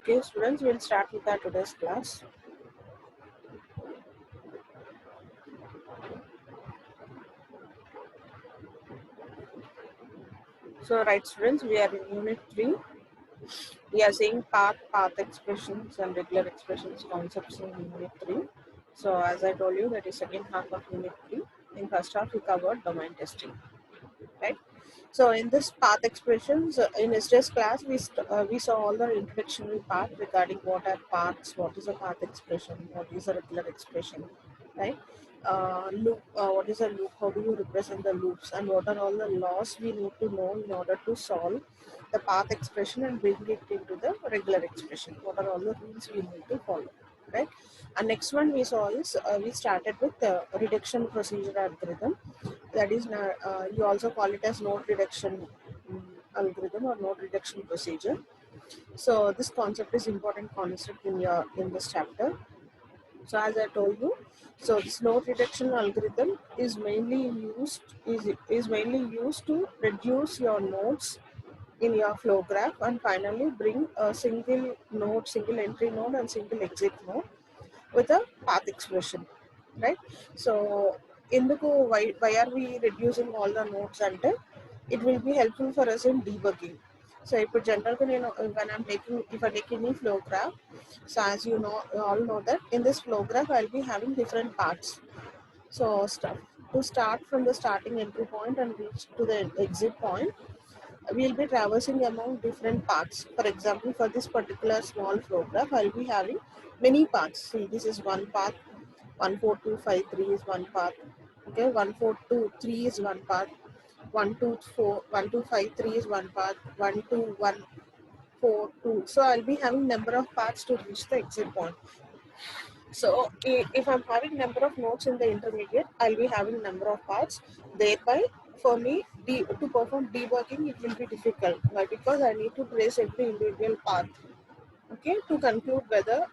Okay, students, we'll start with our today's class. So, right, students, we are in Unit 3. We are seeing path expressions, and regular expressions concepts in Unit 3. So, as I told you, that is second half of Unit 3. In first half, we covered domain testing, right? So, in this path expressions, in yesterday's class, we saw all the introductory part regarding what are paths, what is a path expression, what is a regular expression, right? Loop, what is a loop? How do you represent the loops, and what are all the laws we need to know in order to solve the path expression and bring it into the regular expression? What are all the rules we need to follow, right? And next one we saw is we started with the reduction procedure algorithm. That is, you also call it as node reduction algorithm or node reduction procedure. So this concept is important concept in this chapter. So as I told you, so this node reduction algorithm is mainly used to reduce your nodes in your flow graph and finally bring a single node, single entry node and single exit node with a path expression, right? So why are we reducing all the nodes, and it will be helpful for us in debugging. So if general when if I take any flow graph, so as you all know that in this flow graph I'll be having different parts. So to start from the starting entry point and reach to the exit point, we'll be traversing among different paths. For example, for this particular small flow graph, I'll be having many paths. See, this is one path, 14253 is one path. Okay, 1423 is one path, 1253 is one path, 12142. So I'll be having number of paths to reach the exit point. So if I'm having number of nodes in the intermediate, I'll be having number of paths. Thereby, for me, to perform debugging, it will be difficult. Why? Because I need to trace every individual path. Okay, to conclude whether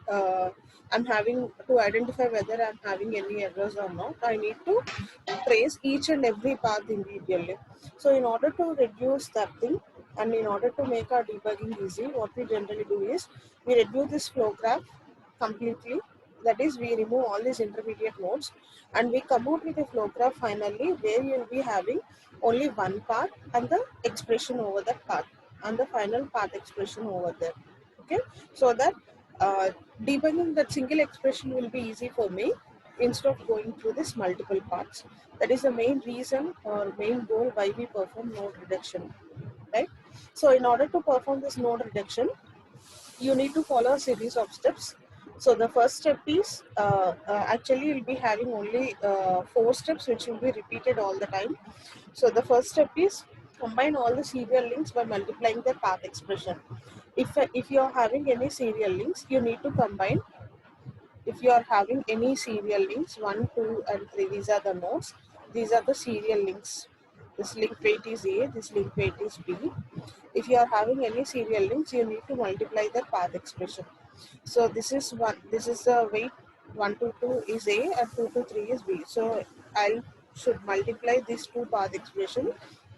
I'm having to identify whether I'm having any errors or not, I need to trace each and every path individually. So in order to reduce that thing and in order to make our debugging easy, what we generally do is we reduce this flow graph completely. That is, we remove all these intermediate nodes and we come out with a flow graph finally where you will be having only one path and the expression over that path and the final path expression over there. Okay, so that uh, debugging that single expression will be easy for me instead of going through this multiple parts. That is the main reason or main goal why we perform node reduction, right? So in order to perform this node reduction, you need to follow a series of steps. So the first step is actually you'll be having only 4 steps which will be repeated all the time. So the first step is combine all the serial links by multiplying the path expression. If you are having any serial links, you need to combine. If you are having any serial links 1, 2 and 3, these are the nodes, these are the serial links. This link weight is A, this link weight is B. If you are having any serial links, you need to multiply the path expression. So this is the weight 1 to 2 is A and 2 to 3 is B. So I should multiply these two path expression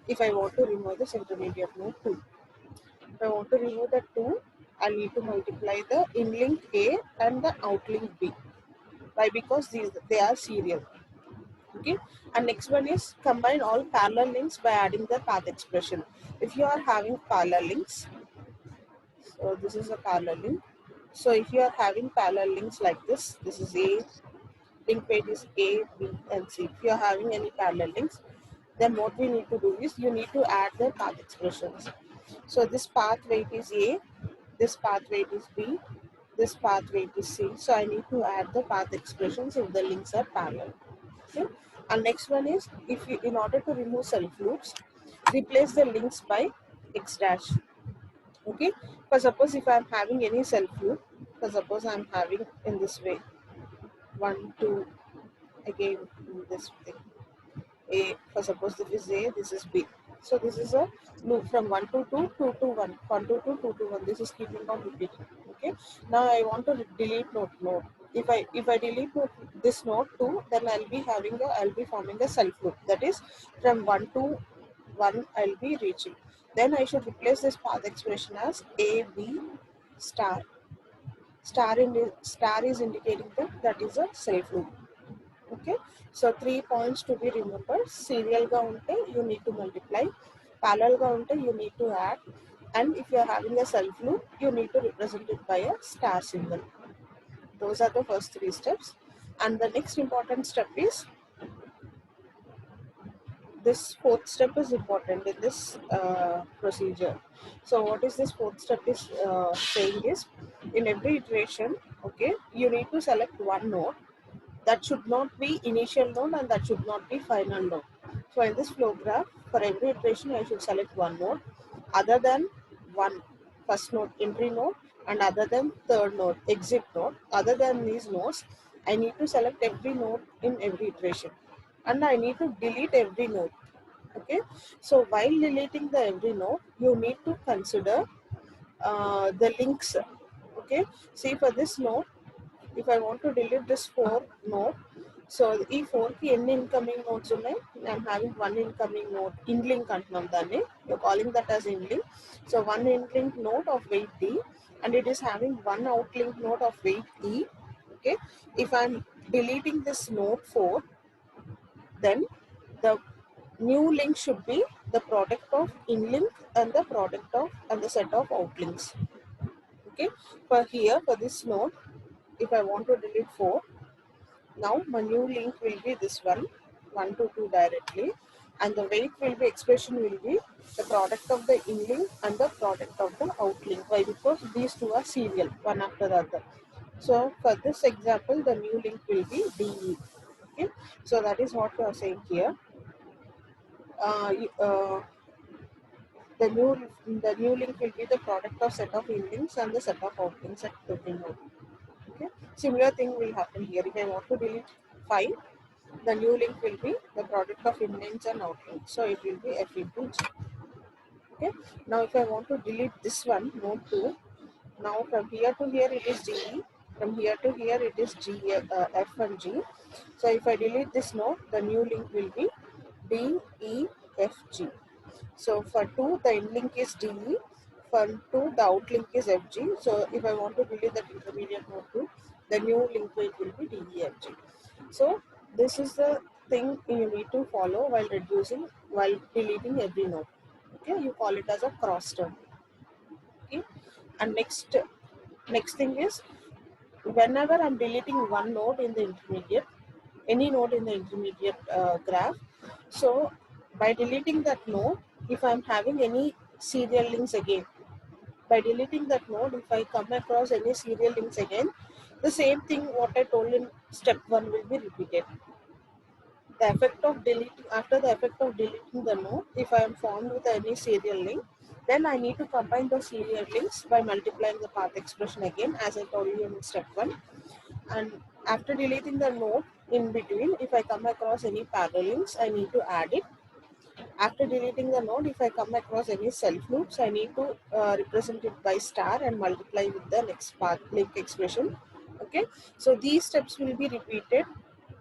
if I want to remove this intermediate node 2. If I want to remove the 2, I need to multiply the inlink A and the outlink B. Why? Because they are serial. Okay, and next one is combine all parallel links by adding the path expression. If you are having parallel links, so this is a parallel link. So if you are having parallel links like this is A, link weight is A, B and C. If you are having any parallel links, then what we need to do is you need to add the path expressions. So this path weight is A, this path weight is B, this path weight is C. So I need to add the path expressions if the links are parallel. Okay. And next one is in order to remove self loops, replace the links by x dash. Okay. For suppose if I am having any self loop, for suppose I am having in this way 1, 2, again in this thing. A, for suppose this is A, this is B. So this is a loop from 1 to 2, 2 to 1, 1 to 2, 2 to 1. This is keeping on repeating. Okay. Now I want to delete node. If I delete this node 2, then I'll be forming a self loop. That is from 1 to 1 I'll be reaching. Then I should replace this path expression as A B star Star is indicating that is a self loop. Okay, so 3 points to be remembered. Serial ga unte you need to multiply, parallel ga unte you need to add, and if you are having a self loop, you need to represent it by a star symbol. Those are the first three steps. And the next important step is this fourth step is important in this procedure. So what is this fourth step is saying is, in every iteration, okay, you need to select one node that should not be initial node and that should not be final node. So in this flow graph, for every iteration I should select one node other than one first node entry node, and other than third node exit node. Other than these nodes, I need to select every node in every iteration, and I need to delete every node. Okay, so while deleting the every node, you need to consider the links. Okay, see for this node, if I want to delete this 4 node, so ఈ 4 కి ఎన్ని incoming nodes ఉన్నాయి? I'm having one incoming node, inlink అంటున్నాం దాన్ని. You're calling that as inlink. So one inlink node of weight D, and it is having one outlink node of weight E. Okay, if I'm deleting this node 4, then the new link should be the product of inlink and the product of and the set of outlinks. Okay, for here for this node, if I want to delete 4, now my new link will be this one, 1 to 2 directly, and the weight will be, expression will be the product of the inlink and the product of the outlink. Why? Because these two are serial, one after the other. So for this example, the new link will be DE. Okay, so that is what we are saying here. The new link will be the product of set of inlinks and the set of outlinks at every node. Okay, similar thing will happen here. If I want to delete 5, the new link will be the product of inlinks and outlinks. So it will be F into G. Okay, now if I want to delete this one, node 2, now from here to here it is GE, from here to here it is F and G. So if I delete this node, the new link will be D, E, F, G. So for 2, the in link is DE, for 2, the outlink is FG. So if I want to delete that intermediate node 2, the new link weight will be DEFG. So this is the thing you need to follow while deleting every node. Okay, you call it as a cross term. Okay, and next thing is, whenever I'm deleting one node in the intermediate, any node in the intermediate graph, so by deleting that node, if I'm having any serial links again, by deleting that node, if I come across any serial links again, the same thing what I told in step 1 will be repeated. The effect of deleting, after the effect of deleting the node, if I am formed with any serial link, then I need to combine those serial links by multiplying the path expression again, as I told you in step 1. And after deleting the node in between, if I come across any parallel links, I need to add it. After deleting the node, if I come across any self loops, I need to represent it by star and multiply with the next path link expression. Okay, so these steps will be repeated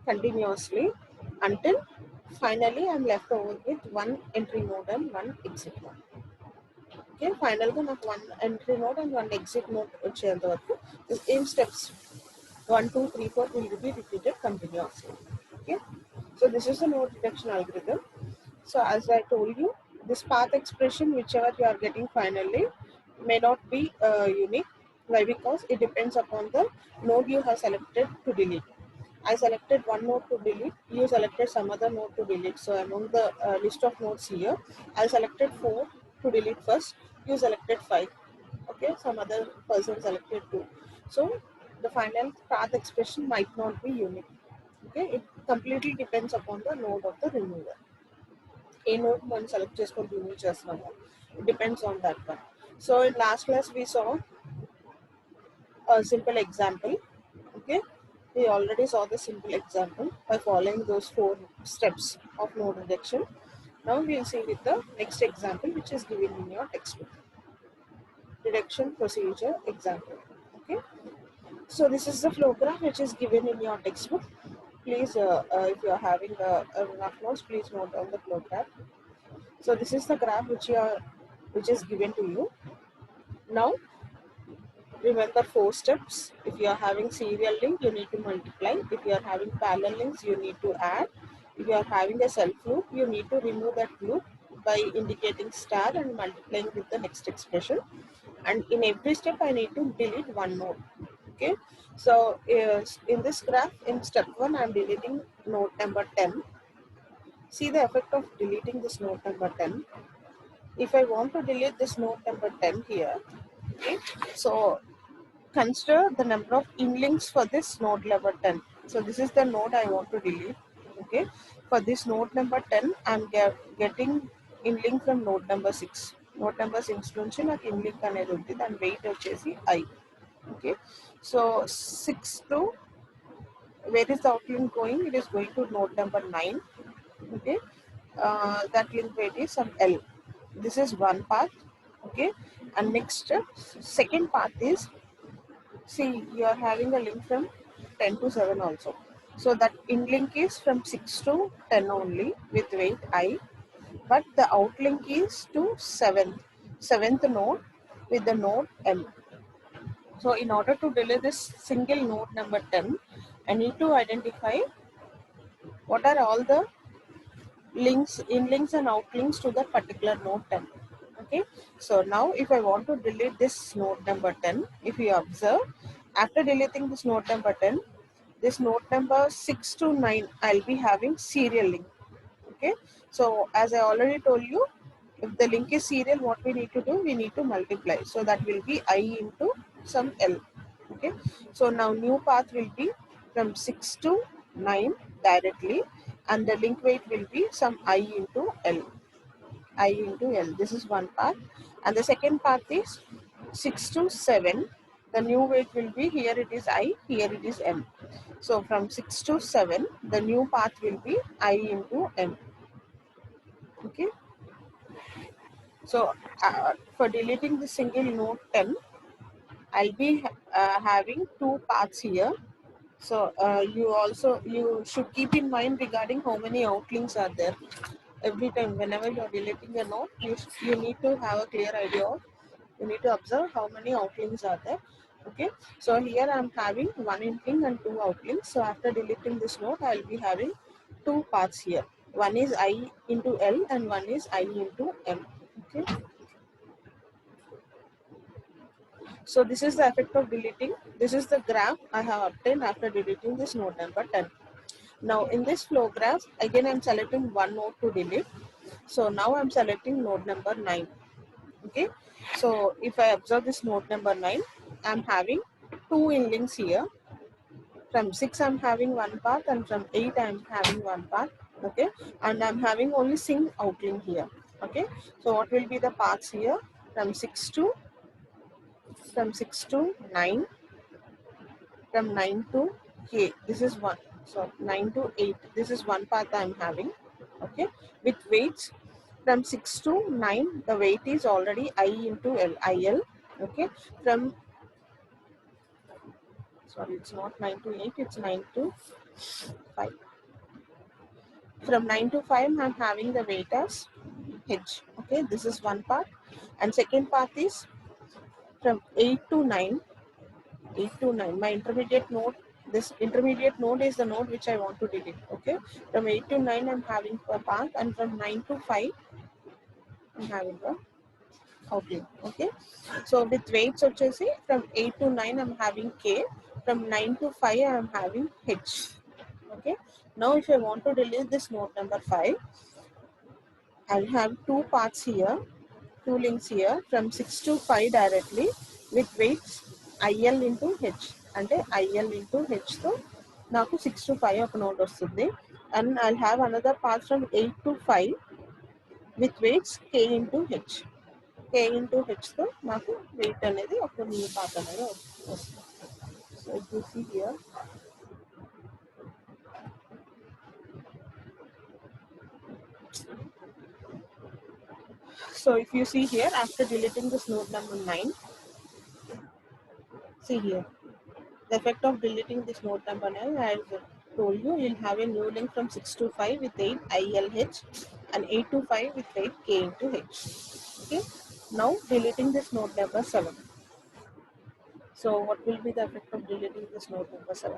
continuously until finally I'm left over with one entry node and one exit node. Okay, final ga నాకు one entry node and one exit node వచ్చేంత వరకు in steps 1, 2, 3, 4 will be repeated continuously. Okay, so this is the node reduction algorithm. So as I told you, this path expression whichever you are getting finally may not be unique. Why? Because it depends upon the node you have selected to delete. I selected one node to delete, you selected some other node to delete. So among the list of nodes here, I selected 4 to delete first, you selected 5. Okay, some other person selected 2. So the final path expression might not be unique. Okay, it completely depends upon the node of the remover. A node మనం select చేసుకొని remove చేస్తున్నాము, it depends on that one. So in last class we saw a simple example. Okay, we already saw the simple example by following those 4 steps of node reduction. Now we will see with the next example which is given in your textbook. Reduction procedure example. Okay, so this is the flow graph which is given in your textbook. Please if you are having a rough notes, please note down the flow graph. So this is the graph which is given to you. Now remember 4 steps. If you are having serial link, you need to multiply. If you are having parallel links, you need to add. If you are having a self loop, you need to remove that loop by indicating star and multiplying with the next expression. And in every step, I need to delete one node. Okay. So in this graph, in step 1, I am deleting node number 10. See the effect of deleting this node number 10. If I want to delete this node number 10 here, okay, so consider the number of inlinks for this node number 10. So this is the node I want to delete. Okay, for this node number 10, I'm getting inlink from node number 6. Node number 6 నుంచి నాకు inlink అనేది ఉంది, దాని wait వచ్చేసి I. Okay, so 6 to, where is the outlink going? It is going to node number 9. Okay, that link weight is some L. This is one path. Okay, and next second path is, see, you are having a link from 10 to 7 also. So that in link is from 6 to 10 only with weight I, but the outlink is to 7th node with the node M. So in order to delete this single node number 10, I need to identify what are all the links, inlinks and outlinks to that particular node 10. Okay, so now if I want to delete this node number 10, if you observe, after deleting this node number 10, this node number 6 to 9, I'll be having serial link. Okay, so as I already told you, if the link is serial, what we need to do, we need to multiply. So that will be I into some L. Okay, so now new path will be from 6 to 9 directly, and the link weight will be some I into L. I into L. This is one part. And the second part is 6 to 7. The new weight will be, here it is I, here it is M. So from 6 to 7, the new path will be I into M. Okay. So for deleting the single node 10, I'll be having two paths here. So you should keep in mind regarding how many outlinks are there. Every time, whenever you are deleting a node, you need to have a clear idea of, you need to observe how many outlinks are there. Okay, so here I am having one inlink and two outlinks. So after deleting this node, I will be having two paths here. One is I into L and one is I into M. Okay, so this is the effect of deleting. This is the graph I have obtained after deleting this node number 10. Now in this flow graph, again I am selecting one node to delete. So now I am selecting node number 9. Okay, so if I observe this node number 9, I am having two inlinks here. From 6 I am having one path, and from 8 I am having one path. Okay, and I am having only single outlink here. Okay, so what will be the paths here? From 6 to 9, from 9 to K. This is one. So 9 to 8. This is one path I am having. Okay, with weights from 6 to 9, the weight is already I into L, IL. Okay, from, sorry, it's not 9 to 8, it's 9 to 5. From 9 to 5, I'm having the weight as H. Okay, this is one part. And second part is from 8 to 9. 8 to 9, my intermediate node, this intermediate node is the node which I want to delete. Okay, from 8 to 9, I'm having a path, and from 9 to 5, I'm having a outlink. Okay, so with weights వచ్చేసి from 8 to 9 I'm having K, from 9 to 5 I'm having H. Okay, now if I want to delete this node number 5, I'll have two paths here, two links here, from 6 to 5 directly with weights IL into H, అంటే IL into H తో నాకు 6 to 5 ఒక note వస్తుంది, and I'll have another path from 8 to 5 with weights K into H. K into H తో నాకు wait అనేది ఒక new path అనేది వస్తుంది. So if you see here, so if you see here, after deleting this node number 9, see here, the effect of deleting this node number 9, I told you, you'll have a new link from 6 to 5 with 8 ILH and 8 to 5 with 8 K into H. Okay, now deleting this node number 7. So what will be the effect of deleting this node number 7?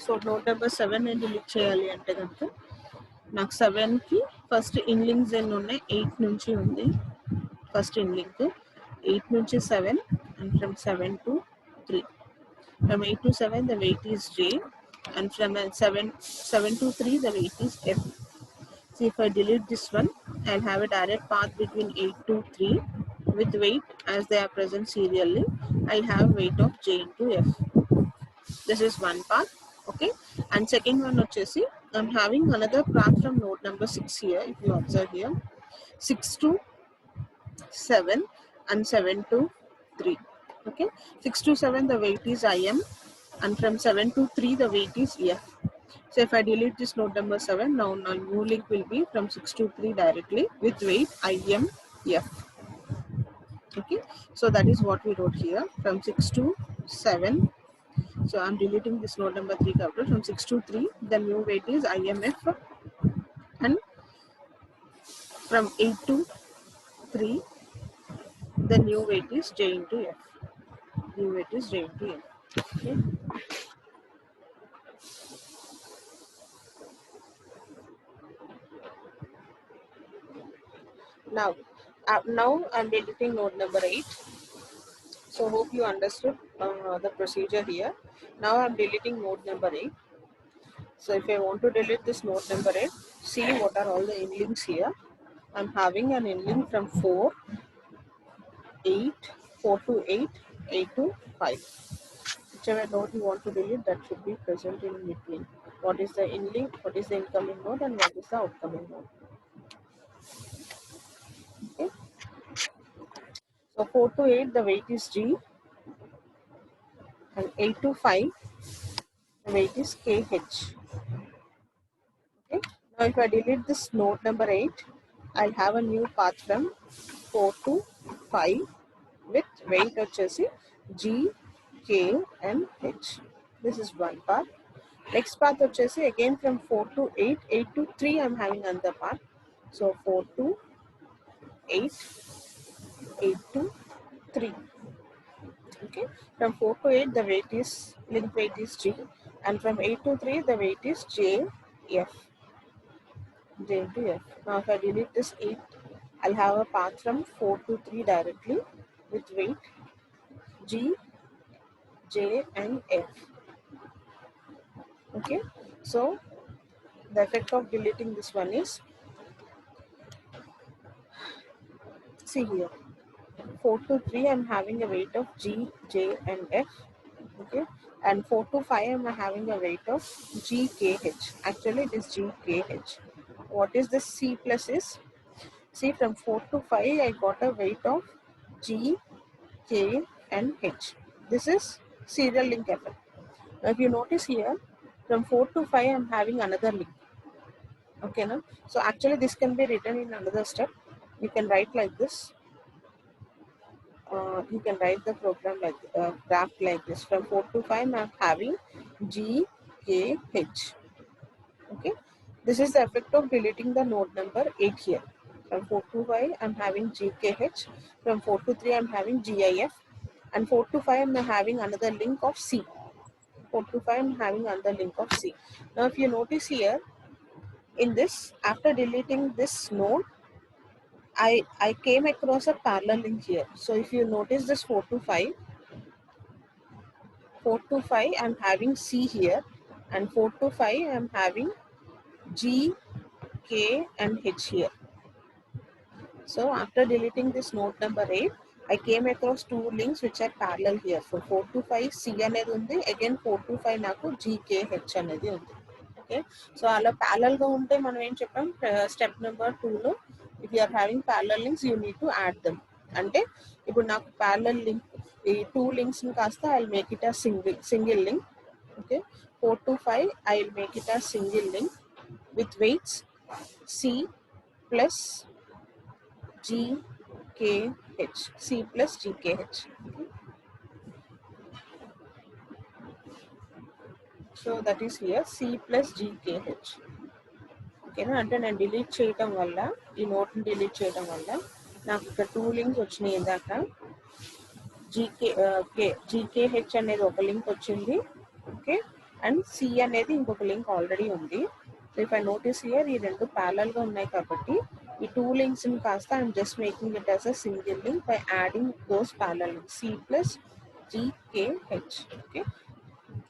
So node number 7 నేను delete చేయాలి అంటే కనుక నాకు 7కి first ఇన్లింక్స్ ఎన్ని ఉన్నాయి, 8 నుంచి ఉంది first ఇన్లింక్, 8 నుంచి 7 and from 7 to 3. From 8 to 7 the weight is J, and from 7 to 3 the weight is F. So if I delete this one, I'll have a direct path between 8 to 3 with weight as they are present serially. I have weight of J into F. This is one path. Okay, and second one vachesi I'm having another path from node number 6 here. If you observe here, 6 to 7 and 7 to 3. Okay, 6 to 7 the weight is IM, and from 7 to 3 the weight is F. So if I delete this node number 7, now new link will be from 6 to 3 directly with weight IM F. Okay, so that is what we wrote here, from 6 to 7. So I'm deleting this node number 3 capital. From 6 to 3 the new weight is IMF, and from 8 to 3 the new weight is J into F. New weight is J into F. Okay. Now I'm deleting node number 8. So hope you understood the procedure here. Now I'm deleting node number 8. So if I want to delete this node number 8, see what are all the inlinks here. I'm having an inlink from 4, 8, 4 to 8, 8 to 5. Whichever node you want to delete, that should be present in between. What is the inlink, what is the incoming node, and what is the outgoing node. Okay. So 4 to 8 the weight is G, and 8 to 5 the weight is KH. Okay. Now if I delete this node number 8, I'll have a new path from 4 to 5 with weight vachesi G, K and H. This is one path. Next path vachesi again from 4 to 8, 8 to 3 I'm having another path. So 4 to 8, 8 to 3. Okay, from 4 to 8 the weight is link weight is G, and from 8 to 3 the weight is J F. J into F. Now if I delete this 8, I'll have a path from 4 to 3 directly with weight G, J and F. Okay, so the effect of deleting this one is, see here, 4 to 3 I'm having a weight of G, J and F. Okay, and 4 to 5 I'm having a weight of G, K, H. Actually it is G, K, H. What is this C plus is? See, from 4 to 5 I got a weight of G, K and H. This is serial link effect. Now if you notice here, from 4 to 5 I'm having another link. Okay, now so actually this can be written in another step. You can write like this. You can write the program like graph like this. From 4 to 5 I'm having G, K, H. Okay, this is the effect of deleting the node number 8 here. From 4 to 5 I'm having GKH, from 4 to 3 I'm having GIF, and 4 to 5 I'm having another link of C. 4 to 5 I'm having another link of C. Now if you notice here, in this, after deleting this node, I came across a parallel link here. So if you notice this 4 to 5 I'm having C here, and 4 to 5 I'm having G, K and H here. So after deleting this node number 8, I came across two links which are parallel here. So 4 to 5 C అనేది ఉంది, again 4 to 5 నాకు GKH అనేది ఉంది. Okay, so అలా parallel గా ఉంటే మనం ఏం చెప్పాం, step number 2 లో if you are having parallel links you need to add them. అంటే ఇప్పుడు నాకు parallel link ఈ 2 links ని కాస్త I'll make it a single link. Okay, 4 to 5 I'll make it a single link with weights C plus GKH, C plus GKH. Okay. So that is here C plus GKH. Okay, అంటే నేను delete చేయడం వల్ల, ఈ నోట్ని delete చేయడం వల్ల నాకు ఇక్కడ 2 links వచ్చినాయి ఇందాక. GKH అనేది ఒక లింక్ వచ్చింది. ఓకే, అండ్ C అనేది ఇంకొక లింక్ ఆల్రెడీ ఉంది. So if I notice here ఈ రెండు ప్యారలల్ గా ఉన్నాయి కాబట్టి ఈ టూ లింక్స్ ని కాస్త I'm just making it as a single link by adding those parallel links C plus GKH. Okay,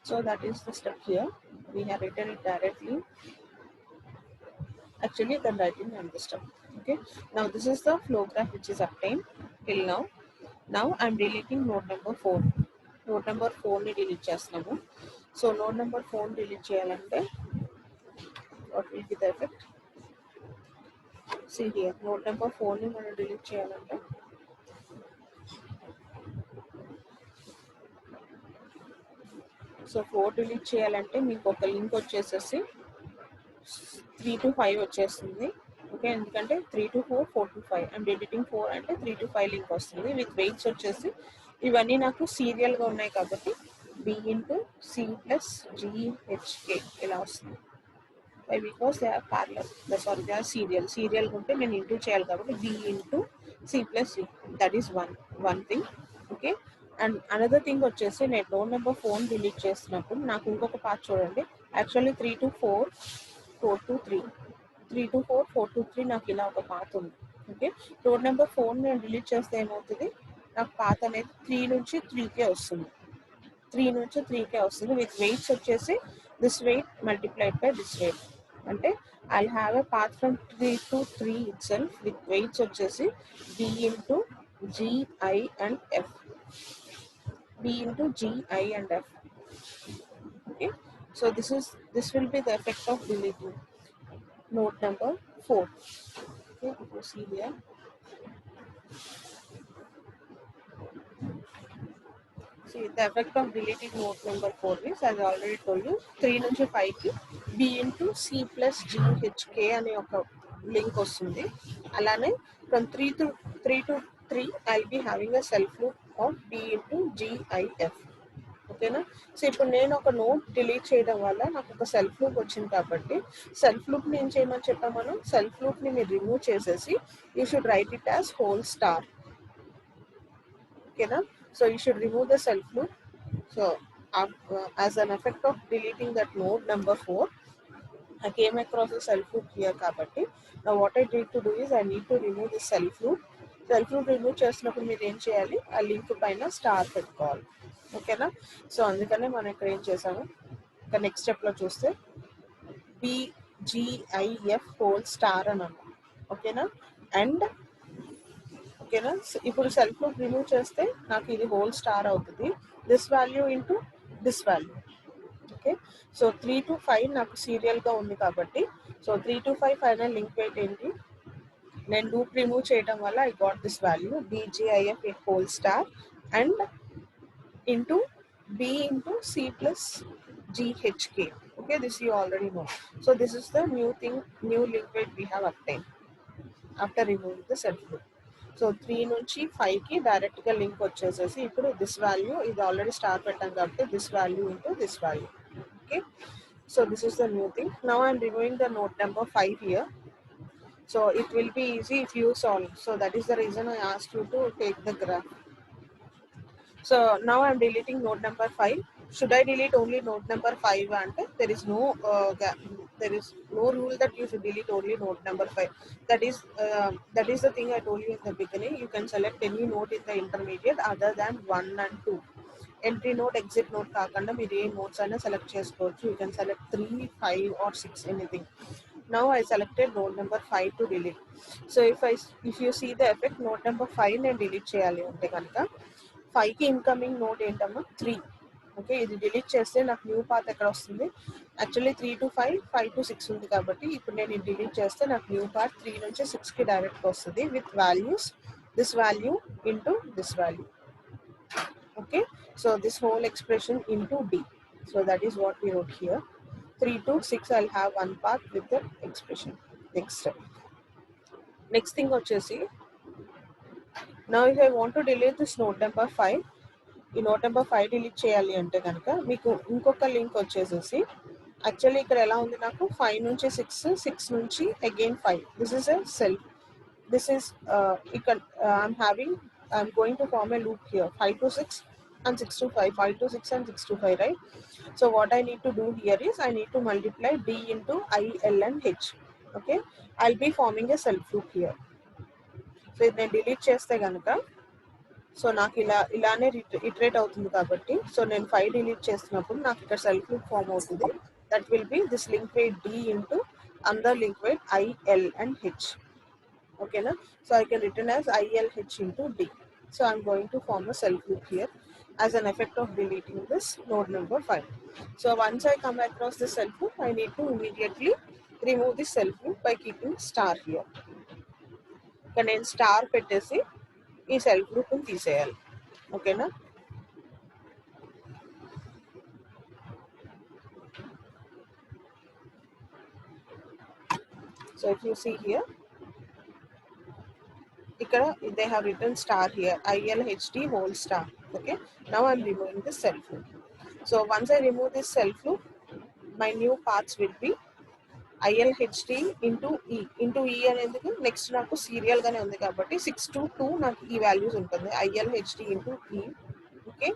so that is the step here. We have written it directly. Actually you can write it on this step. Okay, now this is the flow graph which is obtained till now. Now I'm deleting node number 4. Node number 4 ని delete చేస్తున్నాము. So node number 4 delete చేయాలంటే what will be the effect? See here, node number 4 ని మనం delete చేయాలంటే so 4 delete చేయాలంటే మీకు ఒక link వచ్చేసేసి 3 to 5 వచ్చేస్తుంది. ఓకే, ఎందుకంటే 3 to 4, 4 to 5 ఐమ్ డిలీటింగ్ 4 అంటే 3 to 5 లింక్ వస్తుంది. విత్ వెయిట్స్ వచ్చేసి ఇవన్నీ నాకు సీరియల్గా ఉన్నాయి కాబట్టి B into C plus GHK ఇలా వస్తుంది. Why? Because they are parallel. Sorry, they are serial. Serial ఉంటే నేను ఇంటూ చేయాలి కాబట్టి B into C plus G. That is one thing. Okay, and another thing వచ్చేసి నేను నోడ్ నెంబర్ 4 డిలీట్ చేస్తున్నప్పుడు నాకు ఇంకొక పార్ట్ చూడండి. Actually 3 to 4, 4 to 3, 3 to 4, 4 to 3 నాకు ఇలా ఒక పాత్ ఉంది. ఓకే, నోడ్ నెంబర్ 4 నేను డిలీట్ చేస్తే ఏమవుతుంది, నాకు పాత్ అనేది 3 నుంచి 3కే వస్తుంది. 3 నుంచి 3కే వస్తుంది. విత్ వెయిట్స్ వచ్చేసి this weight multiplied by this weight. అంటే I'll have a path from 3 to 3 itself with weights వచ్చేసి B into GI and F. B into GI and F. Okay, so this will be the effect of deleting node number 4. Okay, you can see here. See, the effect of deleting node number 4 is, as I already told you, 3 నుంచి 5 కి B into C plus GHK అనే ఒక link వస్తుంది. అలానే from 3 to 3 I'll be having a self loop of B into GIF. ఓకేనా, so ఇప్పుడు నేను ఒక నోడ్ డిలీట్ చేయడం వల్ల నాకు ఒక సెల్ఫ్ లూప్ వచ్చింది కాబట్టి సెల్ఫ్ లూప్ని ఏం చేయమని చెప్పాం మనం, సెల్ఫ్ లూప్ని మీరు రిమూవ్ చేసేసి you should write it as whole star. ఓకేనా, so you should remove the self loop. So as an effect of deleting that node number 4, I came across a self loop here kabatti. Now what I need to do is I need to remove the self loop. Self loop remove చేసినప్పుడు మీరు ఏం చేయాలి, ఆ link పైన star పెట్టుకోవాలి. ఓకేనా, so అందుకనే మనం ఇక్కడ ఏం చేసాము, ఇంకా నెక్స్ట్ స్టెప్లో చూస్తే BGIF హోల్ స్టార్ అని అన్నాం. ఓకేనా, అండ్ ఓకేనా, ఇప్పుడు సెల్ఫ్ లూప్ రిమూవ్ చేస్తే నాకు ఇది హోల్ స్టార్ అవుతుంది. This value into this value. Okay, so 3 to 5 నాకు సీరియల్గా ఉంది కాబట్టి సో 3 to 5 ఫైనల్ లింక్ వెయిట్ ఏంటి, నేను లూప్ రిమూవ్ చేయడం వల్ల I got this value BGIF whole star and into B into C plus GHK. Okay, this you already know. So this is the new thing, new link weight we have obtained after removing the self loop. So 3 నుంచి 5కి డైరెక్ట్గా link వచ్చేసేసి ఇప్పుడు this value ఇది already star పెట్టాం కాబట్టి this value into this value. Okay, so this is the new thing. Now I'm removing the note number 5 here. So it will be easy if you solve. So that is the reason I asked you to take the graph. So now I'm deleting node number 5. Should I delete only node number 5? And there is no rule that you should delete only node number 5. That is the thing I told you in the beginning. You can select any node in the intermediate other than 1 and 2. Entry node, exit node కాకుండా మీరు ఏ nodes అయినా select చేసుకోవచ్చు. You can select 3, 5 or 6, anything. Now I selected node number 5 to delete. So if you see the effect, node number 5 నేను delete చేయాలి అంటే కనుక 5కి incoming node ఏంటమ్మా 3. ఓకే, ఇది డిలీట్ చేస్తే నాకు న్యూ పాత్ ఎక్కడ వస్తుంది, యాక్చువల్లీ 3 to 5, 5 to 6 ఉంది కాబట్టి ఇప్పుడు నేను ఇది డిలీట్ చేస్తే నాకు న్యూ పాత్ 3 నుంచి 6కి డైరెక్ట్గా వస్తుంది with values this value into this value. Okay, so this whole expression into D. So that is what we wrote here. 3 to 6 I'll have one path with the expression. Next thing వచ్చేసి now if I want to delete this node number 5, ఈ note number 5 delete చేయాలి అంటే కనుక మీకు ఇంకొక link వచ్చేసేసి actually ఇక్కడ ఎలా ఉంది, నాకు 5 నుంచి 6, 6 నుంచి again 5. This is a self. This is ఇక్కడ I'm having I'm going to form a loop here, 5 to 6 and 6 to 5, 5 to 6 and 6 to 5, right? So what I need to do here is I need to multiply D into I, L and H. Okay, I'll be forming a self loop here. So నేను delete చేస్తే కనుక so నాకు ఇలానే iterate అవుతుంది కాబట్టి so నేను 5 delete చేస్తున్నప్పుడు నాకు ఇక్కడ సెల్ఫ్ లూప్ ఫామ్ అవుతుంది. That will be this link weight D into under link weight I, L and H. Okay na? So I can written as ILH into D. So I'm going to form a self loop here as an effect of deleting this node number 5. So once I come across this self loop, I need to immediately remove this self loop by keeping star here. నేను star పెట్టేసి ఈ self loop ని తీసేయాలి. ఓకేనా? So if you see here, they have written star here, ILHD whole star. Okay, now I'm removing this self loop. So once I remove this self loop, my new paths will be ILHD into E. Into E అనేది next నాకు serial గానే ఉంది కాబట్టి 6 to 2 నాకు ఈ values ఉంటుంది, ILHD into E. Okay,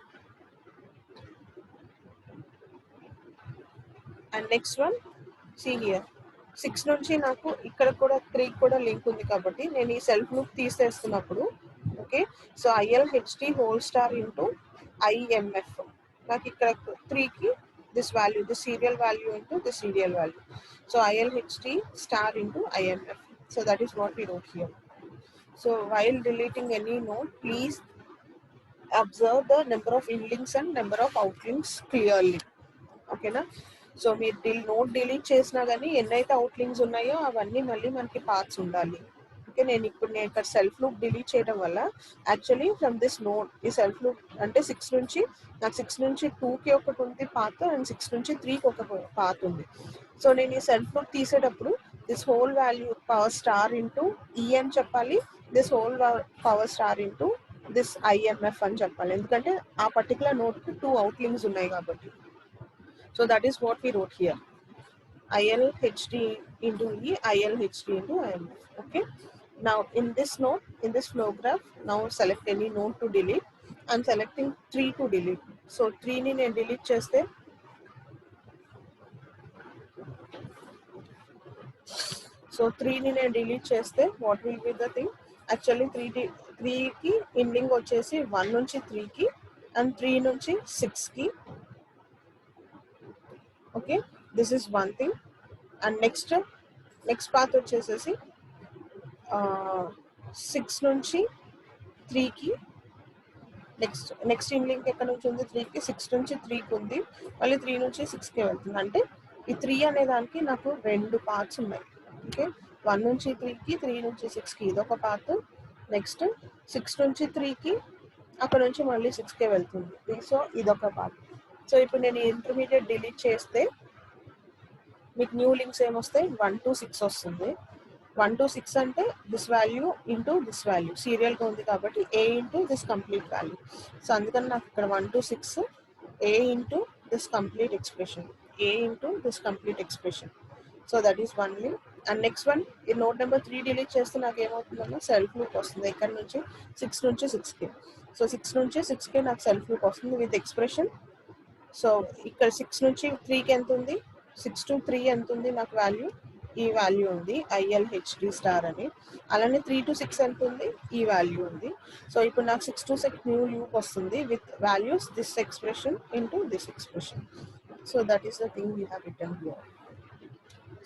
and next one see here 6 నుంచి నాకు ఇక్కడ కూడా 3 కూడా లింక్ ఉంది కాబట్టి నేను ఈ సెల్ఫ్ లూప్ తీసేస్తున్నప్పుడు okay, so ILHD whole star into IMF నాకు ఇక్కడ 3కి this value, the serial value into the serial value. So ILHD star into IMF. So that is what we wrote here. So while deleting any node, please observe the number of inlinks and number of outlinks clearly. Okay na? So మీరు note delete చేసినా కానీ ఎన్నైతే అవుట్లింక్స్ ఉన్నాయో అవన్నీ మళ్ళీ మనకి parts ఉండాలి. Okay, నేను ఇక్కడ సెల్ఫ్ లూప్ డిలీట్ చేయడం వల్ల యాక్చువల్లీ ఫ్రమ్ దిస్ నోట్ ఈ సెల్ఫ్ లూప్ అంటే 6 నుంచి నాకు 6 నుంచి 2కి ఒకటి ఉంది పాత్ అండ్ 6 నుంచి 3కి ఒక పాత్ ఉంది. సో నేను ఈ సెల్ఫ్ లూప్ తీసేటప్పుడు this whole value power star into ఈ అని చెప్పాలి, this whole power star into this IMF అని చెప్పాలి, ఎందుకంటే ఆ పర్టికులర్ నోట్కి 2 అవుట్లింక్స్ ఉన్నాయి కాబట్టి. So that is what we wrote here, ILHD into E, ILHD into IMF. Okay, now in this node, in this flow graph, now select any node to delete. I'm selecting 3 to delete. So 3 ni nenu delete cheste, so 3 ni nenu delete cheste what will be the thing? Actually 3 ki ending వచ్చేసి 1 నుంచి 3 కి and 3 నుంచి 6 కి. Okay, this is one thing. And next path వచ్చేసేసి 6 నుంచి 3కి next in link ఎక్కడ నుంచి ఉంది 3కి, 6 నుంచి 3కి ఉంది, మళ్ళీ 3 నుంచి 6కి వెళ్తుంది. అంటే ఈ 3 అనే దానికి నాకు 2 పార్ట్స్ ఉన్నాయి. ఓకే, 1 నుంచి 3కి, 3 నుంచి 6కి ఇదొక పార్ట్, నెక్స్ట్ 6 నుంచి 3కి అక్కడ నుంచి మళ్ళీ 6కే వెళ్తుంది. సో ఇదొక పార్ట్. సో ఇప్పుడు నేను ఇంటర్మీడియట్ డిలీట్ చేస్తే మీకు న్యూ లింక్స్ ఏమొస్తాయి, 1 to 6 వస్తుంది. 1 to 6 అంటే this value into this value సీరియల్గా ఉంది కాబట్టి A into this complete value. So అందుకని నాకు ఇక్కడ 1 to 6 A into this complete expression, A into this complete expression. So that is one link. And next one ఈ note number 3 delete చేస్తే నాకు ఏమవుతుందన్నా self loop వస్తుంది ఇక్కడ నుంచి 6 నుంచి 6కి. సో 6 నుంచి 6కి నాకు సెల్ఫ్ లూప్ వస్తుంది విత్ ఎక్స్ప్రెషన్. సో ఇక్కడ 6 నుంచి 3కి ఎంత ఉంది, 6 to 3 ఎంత ఉంది నాకు వాల్యూ, ఈ వాల్యూ ఉంది ILHD స్టార్ అని. అలానే 3 to 6 ఎంత ఉంది, ఈ వాల్యూ ఉంది. సో ఇప్పుడు నాకు 6 to 6 న్యూ లూప్ వస్తుంది with values this expression into this expression. So that is the thing we have return here.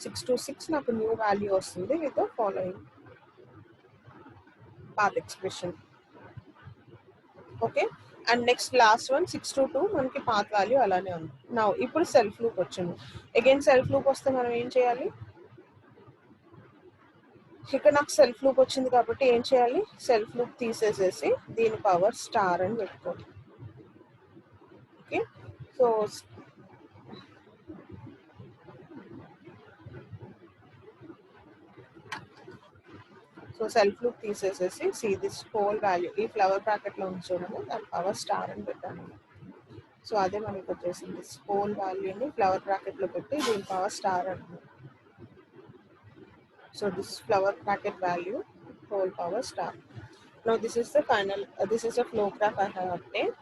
6 to 6 నాకు న్యూ వాల్యూ వస్తుంది with the following path expression. Okay, and next last one 6 to 2 మనకి path value అలానే ఉంది. నా ఇప్పుడు self loop వచ్చింది. Again self loop వస్తే మనం ఏం చేయాలి, ఇక్కడ నాకు సెల్ఫ్ లూప్ వచ్చింది కాబట్టి ఏం చేయాలి, సెల్ఫ్ లూప్ తీసేసేసి దీని పవర్ స్టార్ అని పెట్టుకోవాలి. ఓకే, సో సెల్ఫ్ లూప్ తీసేసేసి సి దిస్ హోల్ వాల్యూ ఈ ఫ్లవర్ బ్రాకెట్లో ఉంది చూడండి, దాని పవర్ స్టార్ అని పెట్టాను. సో అదే మనకి వచ్చేసింది, హోల్ వాల్యూని ఫ్లవర్ బ్రాకెట్లో పెట్టి దీని పవర్ స్టార్ అంటుంది. So this flower bracket value whole power star. Now this is the final, this is a flow graph I have obtained.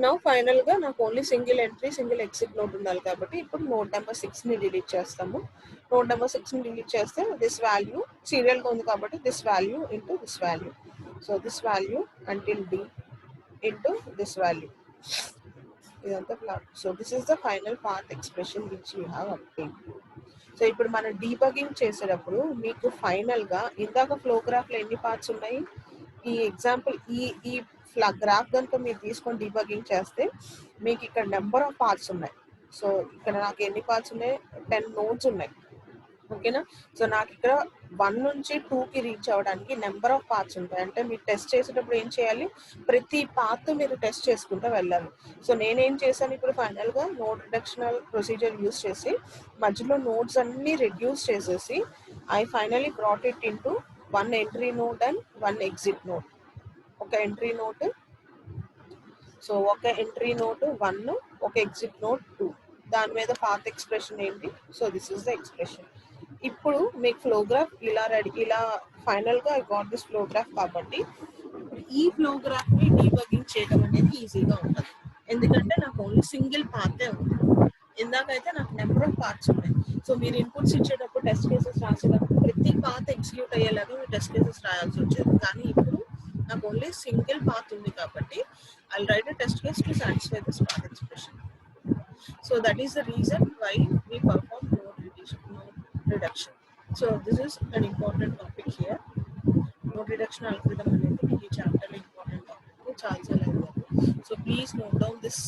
Now final గా నాకు only single entry single exit node ఉండాలి కాబట్టి ఇప్పుడు node number 6ని delete చేస్తాము. Node number 6ని delete చేస్తే this value సీరియల్గా ఉంది కాబట్టి this value into this value, so this value until D into this value, ఇదంతా flat. So this is the final path expression which you have obtain. సో ఇప్పుడు మనం డీబగింగ్ చేసేటప్పుడు మీకు ఫైనల్గా ఇందాక ఫ్లో గ్రాఫ్లో ఎన్ని పార్ట్స్ ఉన్నాయి, ఈ ఎగ్జాంపుల్ ఈ గ్రాఫ్ కనుక మీరు తీసుకొని డీబగింగ్ చేస్తే మీకు ఇక్కడ నెంబర్ ఆఫ్ పార్ట్స్ ఉన్నాయి. సో ఇక్కడ నాకు ఎన్ని పార్ట్స్ ఉన్నాయి, 10 నోడ్స్ ఉన్నాయి. ఓకేనా. సో నాకు ఇక్కడ 1 నుంచి 2కి రీచ్ అవ్వడానికి నెంబర్ ఆఫ్ పార్ట్స్ ఉంటాయి. అంటే మీరు టెస్ట్ చేసేటప్పుడు ఏం చేయాలి, ప్రతి పాత్ మీరు టెస్ట్ చేసుకుంటూ వెళ్ళాలి. సో నేనేం చేశాను ఇప్పుడు ఫైనల్గా నోడ్ రిడక్షనల్ ప్రొసీజర్ యూస్ చేసి మధ్యలో నోడ్స్ అన్ని రెడ్యూస్ చేసేసి I finally brought it into 1 entry node and 1 exit node. ఒక ఎంట్రీ నోట్, సో ఒక ఎంట్రీ నోట్ 1, ఒక ఎగ్జిట్ నోట్ 2, దాని మీద పాత్ ఎక్స్ప్రెషన్ ఏంటి, so this is the expression. ఇప్పుడు మీకు ఫ్లో గ్రాఫ్ ఇలా రెడీ, ఇలా ఫైనల్గా I got this flow graph కాబట్టి ఈ ఫ్లో గ్రాఫ్ని డీబగింగ్ చేయడం అనేది ఈజీగా ఉంటుంది. ఎందుకంటే నాకు ఓన్లీ సింగిల్ పాతే ఉంది. ఇందాకైతే నాకు నెంబర్ ఆఫ్ పార్ట్స్ ఉన్నాయి. సో మీరు ఇన్పుట్స్ ఇచ్చేటప్పుడు టెస్ట్ కేసెస్ రాసేటప్పుడు ప్రతి పాత్ ఎగ్జిక్యూట్ అయ్యేలాగా మీరు టెస్ట్ కేసెస్ రాయాల్సి వచ్చేది. కానీ ఇప్పుడు నాకు ఓన్లీ సింగిల్ పాత్ ఉంది కాబట్టి I will write a test case to satisfy this path expression. So that is the reason why we perform node reduction. So this is an important topic here. Node reduction algorithm అనేది ఈ chapter లో important topic, చాలా లేదు. So please note down this,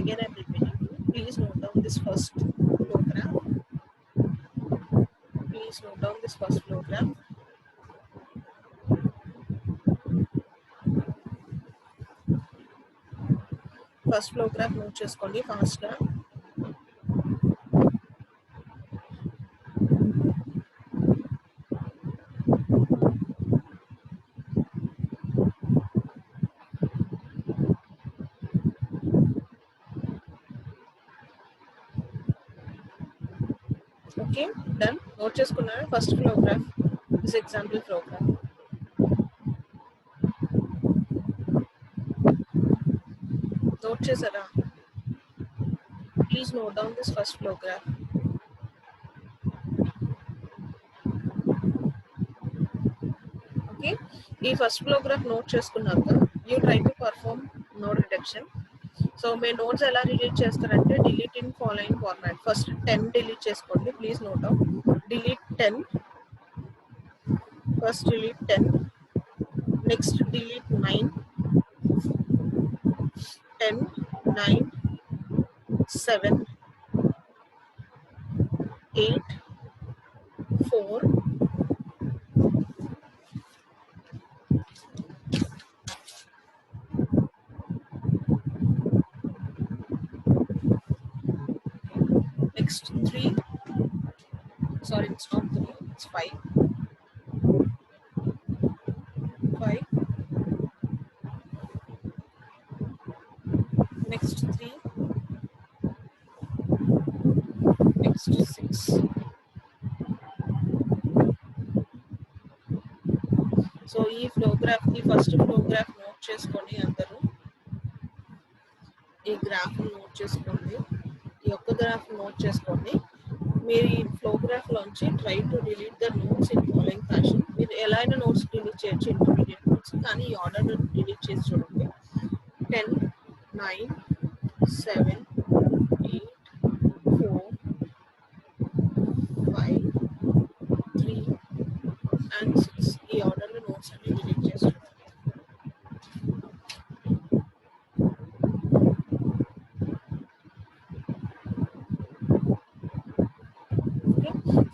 again I'm repeating you, please note down this first flow graph. Please note down this first flow graph. First flow graph note చేసుకోండి ఫాస్ట్గా. Okay done, note చేసుకున్నారా first flow graph, this example flow graph. Note చేశారా? Please note down this first flow graph. Okay, ఈ first flow graph note చేసుకున్నాక you try to perform node reduction. So మీ nodes ఎలా delete చేస్తారంటే delete in following format. First 10 delete చేసుకోండి, please note down. Delete 10, first delete 10, next delete 9, 10, 9, 7, 8, 4, next 3, sorry it's not 3, it's 5, 5, next 3, next 6. So ఈ flow graph, ఈ first flow graph note చేసుకొని అందరూ ఈ graph note చేసుకోండి, ఈ ఒక్క గ్రాఫ్ నోట్ చేసుకోండి. మీరు ఈ ఫ్లో గ్రాఫ్ లోంచి try to delete the notes in following fashion. మీరు ఎలా అయినా నోట్స్ డిలీట్ చేయొచ్చు, ఇంటర్మీడియట్ నోట్స్, కానీ ఈ ఆర్డర్ డిలీట్ చేసి చూడండి. 10, 9, 7, 8, 4, 5, 3 and 6 ఈ ఆర్డర్లో నోట్స్ అన్ని డిలీట్ చేసి చూడండి.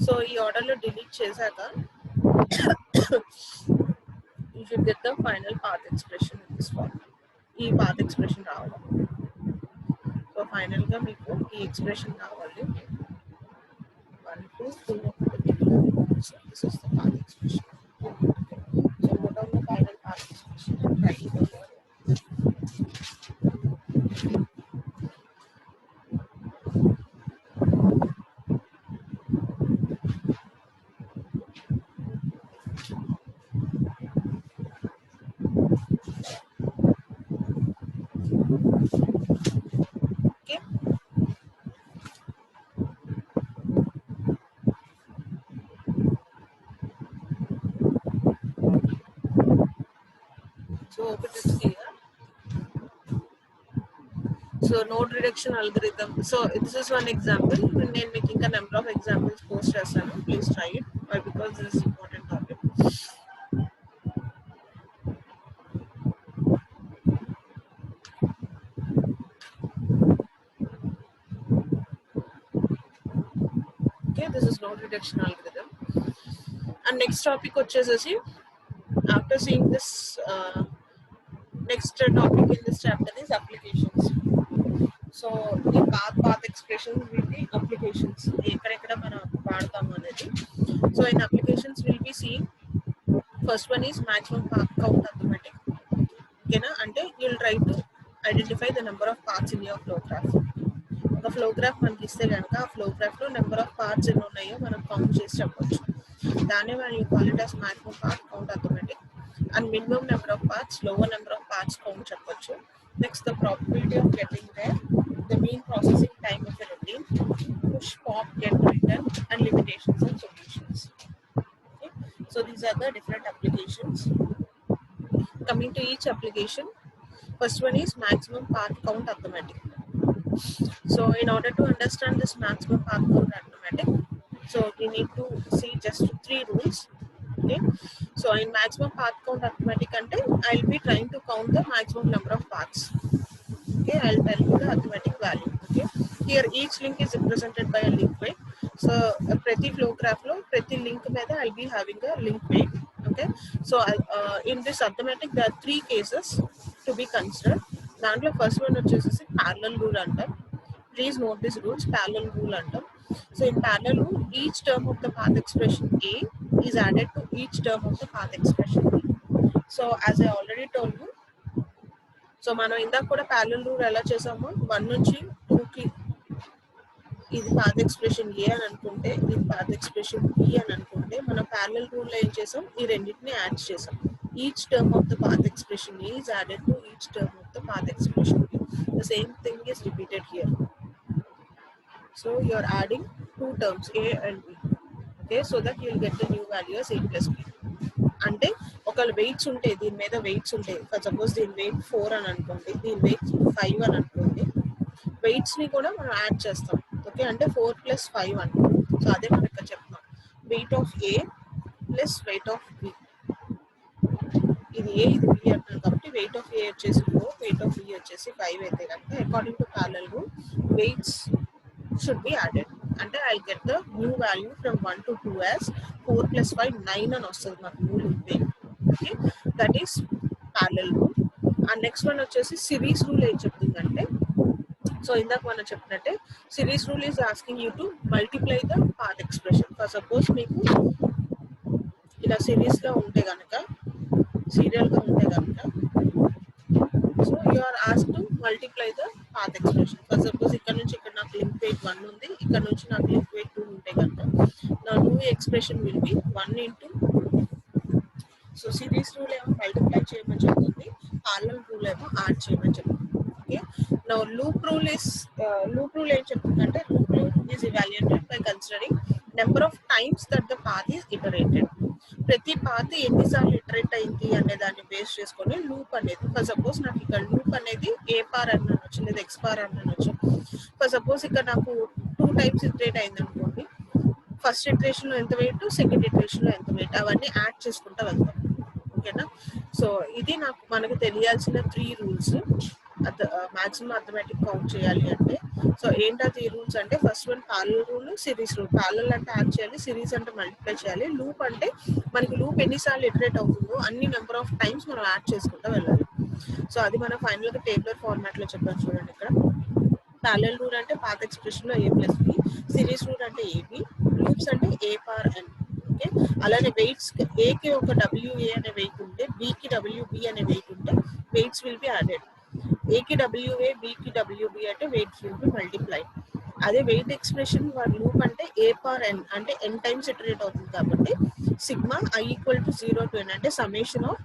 సో ఈ ఆర్డర్లో డిలీట్ చేశాక you should get the final path expression in this form. ఈ పాత్ ఎక్స్ప్రెషన్ రావాలి. సో ఫైనల్గా మీకు ఈ ఎక్స్ప్రెషన్ కావాలి. 1, 2, 3. So this is the path expression. So note down the final path expression and write it over. So hope it is clear. So node reduction algorithm. So this is one example. నేను మీకు ఇంకా number of examples post చేస్తాను. Please try it. Why? Because this is important topic. Okay, this is node reduction algorithm. And next topic వచ్చేసేసి after seeing this next topic in this chapter is applications. So the path expressions will be applications. ఎక్కడెక్కడ మనం వాడతాము అనేది. So in applications we'll be seeing first one is maximum path count arithmetic. Okay na? Ante you'll try to identify the number of paths in your flow graph. ఒక flow graph మనకి ఇస్తే కనుక ఆ flow graph లో number of parts ఎన్ని ఉన్నాయో మనం count చేసి చెప్పొచ్చు. దాన్ని మనం you call it as maximum path count arithmetic. And minimum number of paths, lower number of paths count చెప్పొచ్చు. Next, the probability of getting there, the mean processing time of a routine, push, pop, get, return, and limitations and solutions. Okay, so these are the different applications. Coming to each application, first one is maximum path count arithmetic. So in order to understand this maximum path count arithmetic, so we need to see just 3 rules. Okay, so in maximum path count arithmetic ante I'll be trying to count the maximum number of paths. Okay, I'll tell you the arithmetic value. Okay, here each link is represented by a link weight. So prati flow graph lo prati link meda I'll be having a link weight. Okay, so in this arithmetic there are 3 cases to be considered. దాంట్లో first one వచ్చేసి parallel rule అంటాం. Please note these rules. Parallel rule అంటాం. So in parallel rule, each term of the path expression A is added to each term of the path expression B. So as I already told you, so మనం ఇందాక కూడా parallel rule ఎలా చేసామో 1 నుంచి 2 కి ఇది path expression A అని అనుకుంటే ఇది path expression B అని అనుకుంటే మనం parallel rule లో ఏం చేసాం ఈ రెండింటిని యాడ్ చేసాం. Each term of the path expression A is added to each term of the path expression B. The same thing is repeated here. So you are adding 2 terms A and B. Okay, so that you will get the new value as A plus B. అంటే ఒకవేళ weights ఉంటాయి, దీని మీద weights ఉంటాయి. For suppose దీని wait 4 అని అనుకోండి, దీని వెయిట్ 5 అని అనుకోండి. వెయిట్స్ ని కూడా మనం యాడ్ చేస్తాం. ఓకే, అంటే 4 + 5 అనుకోండి. సో అదే మనం ఇక్కడ చెప్తాం, weight of A plus weight of B. ఇది A ఇది B అంటారు కాబట్టి వెయిట్ ఆఫ్ A వచ్చేసి 4, వెయిట్ ఆఫ్ B వచ్చేసి 5 అయితే కనుక according to parallel rule weights should be added. And I'll get the new value from 1 to 2 as 4 + 5 9 and వస్తుంది నాకు new weight. Okay, that is parallel rule. And next one వచ్చేసి series rule ఏం చెప్తుందంటే, so ఇందాక మనం చెప్పినట్టే series rule is asking you to multiply the path expression. For suppose మీకు ఇలా సిరీస్ గా ఉంటే కనుక, సీరియల్ గా ఉంటే కనుక, so you are asked to multiply the path expression. For suppose ఇక్కడ నుంచి ఇక్కడ నాకు లింక్ వెయిట్ 1 ఉంది, ఇక్కడ నుంచి నాకు లింక్ వెయిట్ 2 ఉంటే కనుక నా new expression will be 1 into. So series rule ఏమో మల్టిప్లై చేయమని చెప్తుంది, పారలల్ రూల్ ఏమో యాడ్ చేయమని చెప్తుంది. ఓకే, నౌ లూప్ రూల్ ఏం చెప్తుందంటే, loop rule is evaluated by considering number of times that the path is iterated. ప్రతి పాత్ ఎన్నిసార్లు ఇటరేట్ అయింది అనే దాన్ని బేస్ చేసుకొని లూప్ అనేది. ఫర్ సపోజ్ నాకు ఇక్కడ లూప్ అనేది A పార్ అని అనొచ్చు, లేదా X పార్ అని అనొచ్చు. ఫర్ సపోజ్ ఇక్కడ నాకు 2 టైమ్స్ ఇటరేట్ అయింది అనుకోండి, ఫస్ట్ ఇటరేషన్ లో ఎంత వెయిట్, సెకండ్ ఇటరేషన్ లో ఎంత వెయిట్, అవన్నీ యాడ్ చేసుకుంటూ వెళ్తాం. ఓకేనా, సో ఇది మనకు తెలియాల్సిన 3 రూల్స్ మాక్సిమం అర్థమెటిక్ కౌంట్ చేయాలి అంటే. సో ఏంటది ఈ రూల్స్ అంటే, first one parallel rule, series rule. Parallel అంటే యాడ్ చేయాలి, సిరీస్ అంటే మల్టిప్లై చేయాలి, లూప్ అంటే మనకి లూప్ ఎన్నిసార్లు ఇటరేట్ అవుతుందో అన్ని నెంబర్ ఆఫ్ టైమ్స్ మనం యాడ్ చేసుకుంటూ వెళ్ళాలి. సో అది మనం ఫైనల్ గా టేబులర్ ఫార్మాట్ లో చెప్పాను చూడండి. ఇక్కడ ప్యారలల్ రూల్ అంటే పాత్ ఎక్స్ప్రెషన్ లో A + B, సిరీస్ రూల్ అంటే AB, లూప్స్ అంటే A పార్ N. ఓకే, అలానే వెయిట్స్ ఏకి ఒక WA అనే వెయిట్ ఉంటే, బికి WB అనే వెయిట్ ఉంటే వెయిట్స్ విల్ బి యాడెడ్. ఏకి WA, బికి WB అంటే వెయిట్స్ విల్ బి మల్టిప్లైడ్. అదే వెయిట్ ఎక్స్ప్రెషన్ లూప్ అంటే A పార్ N అంటే N టైమ్స్ ఇటరేట్ అవుతుంది కాబట్టి సిగ్మా I = 0 to N అంటే summation of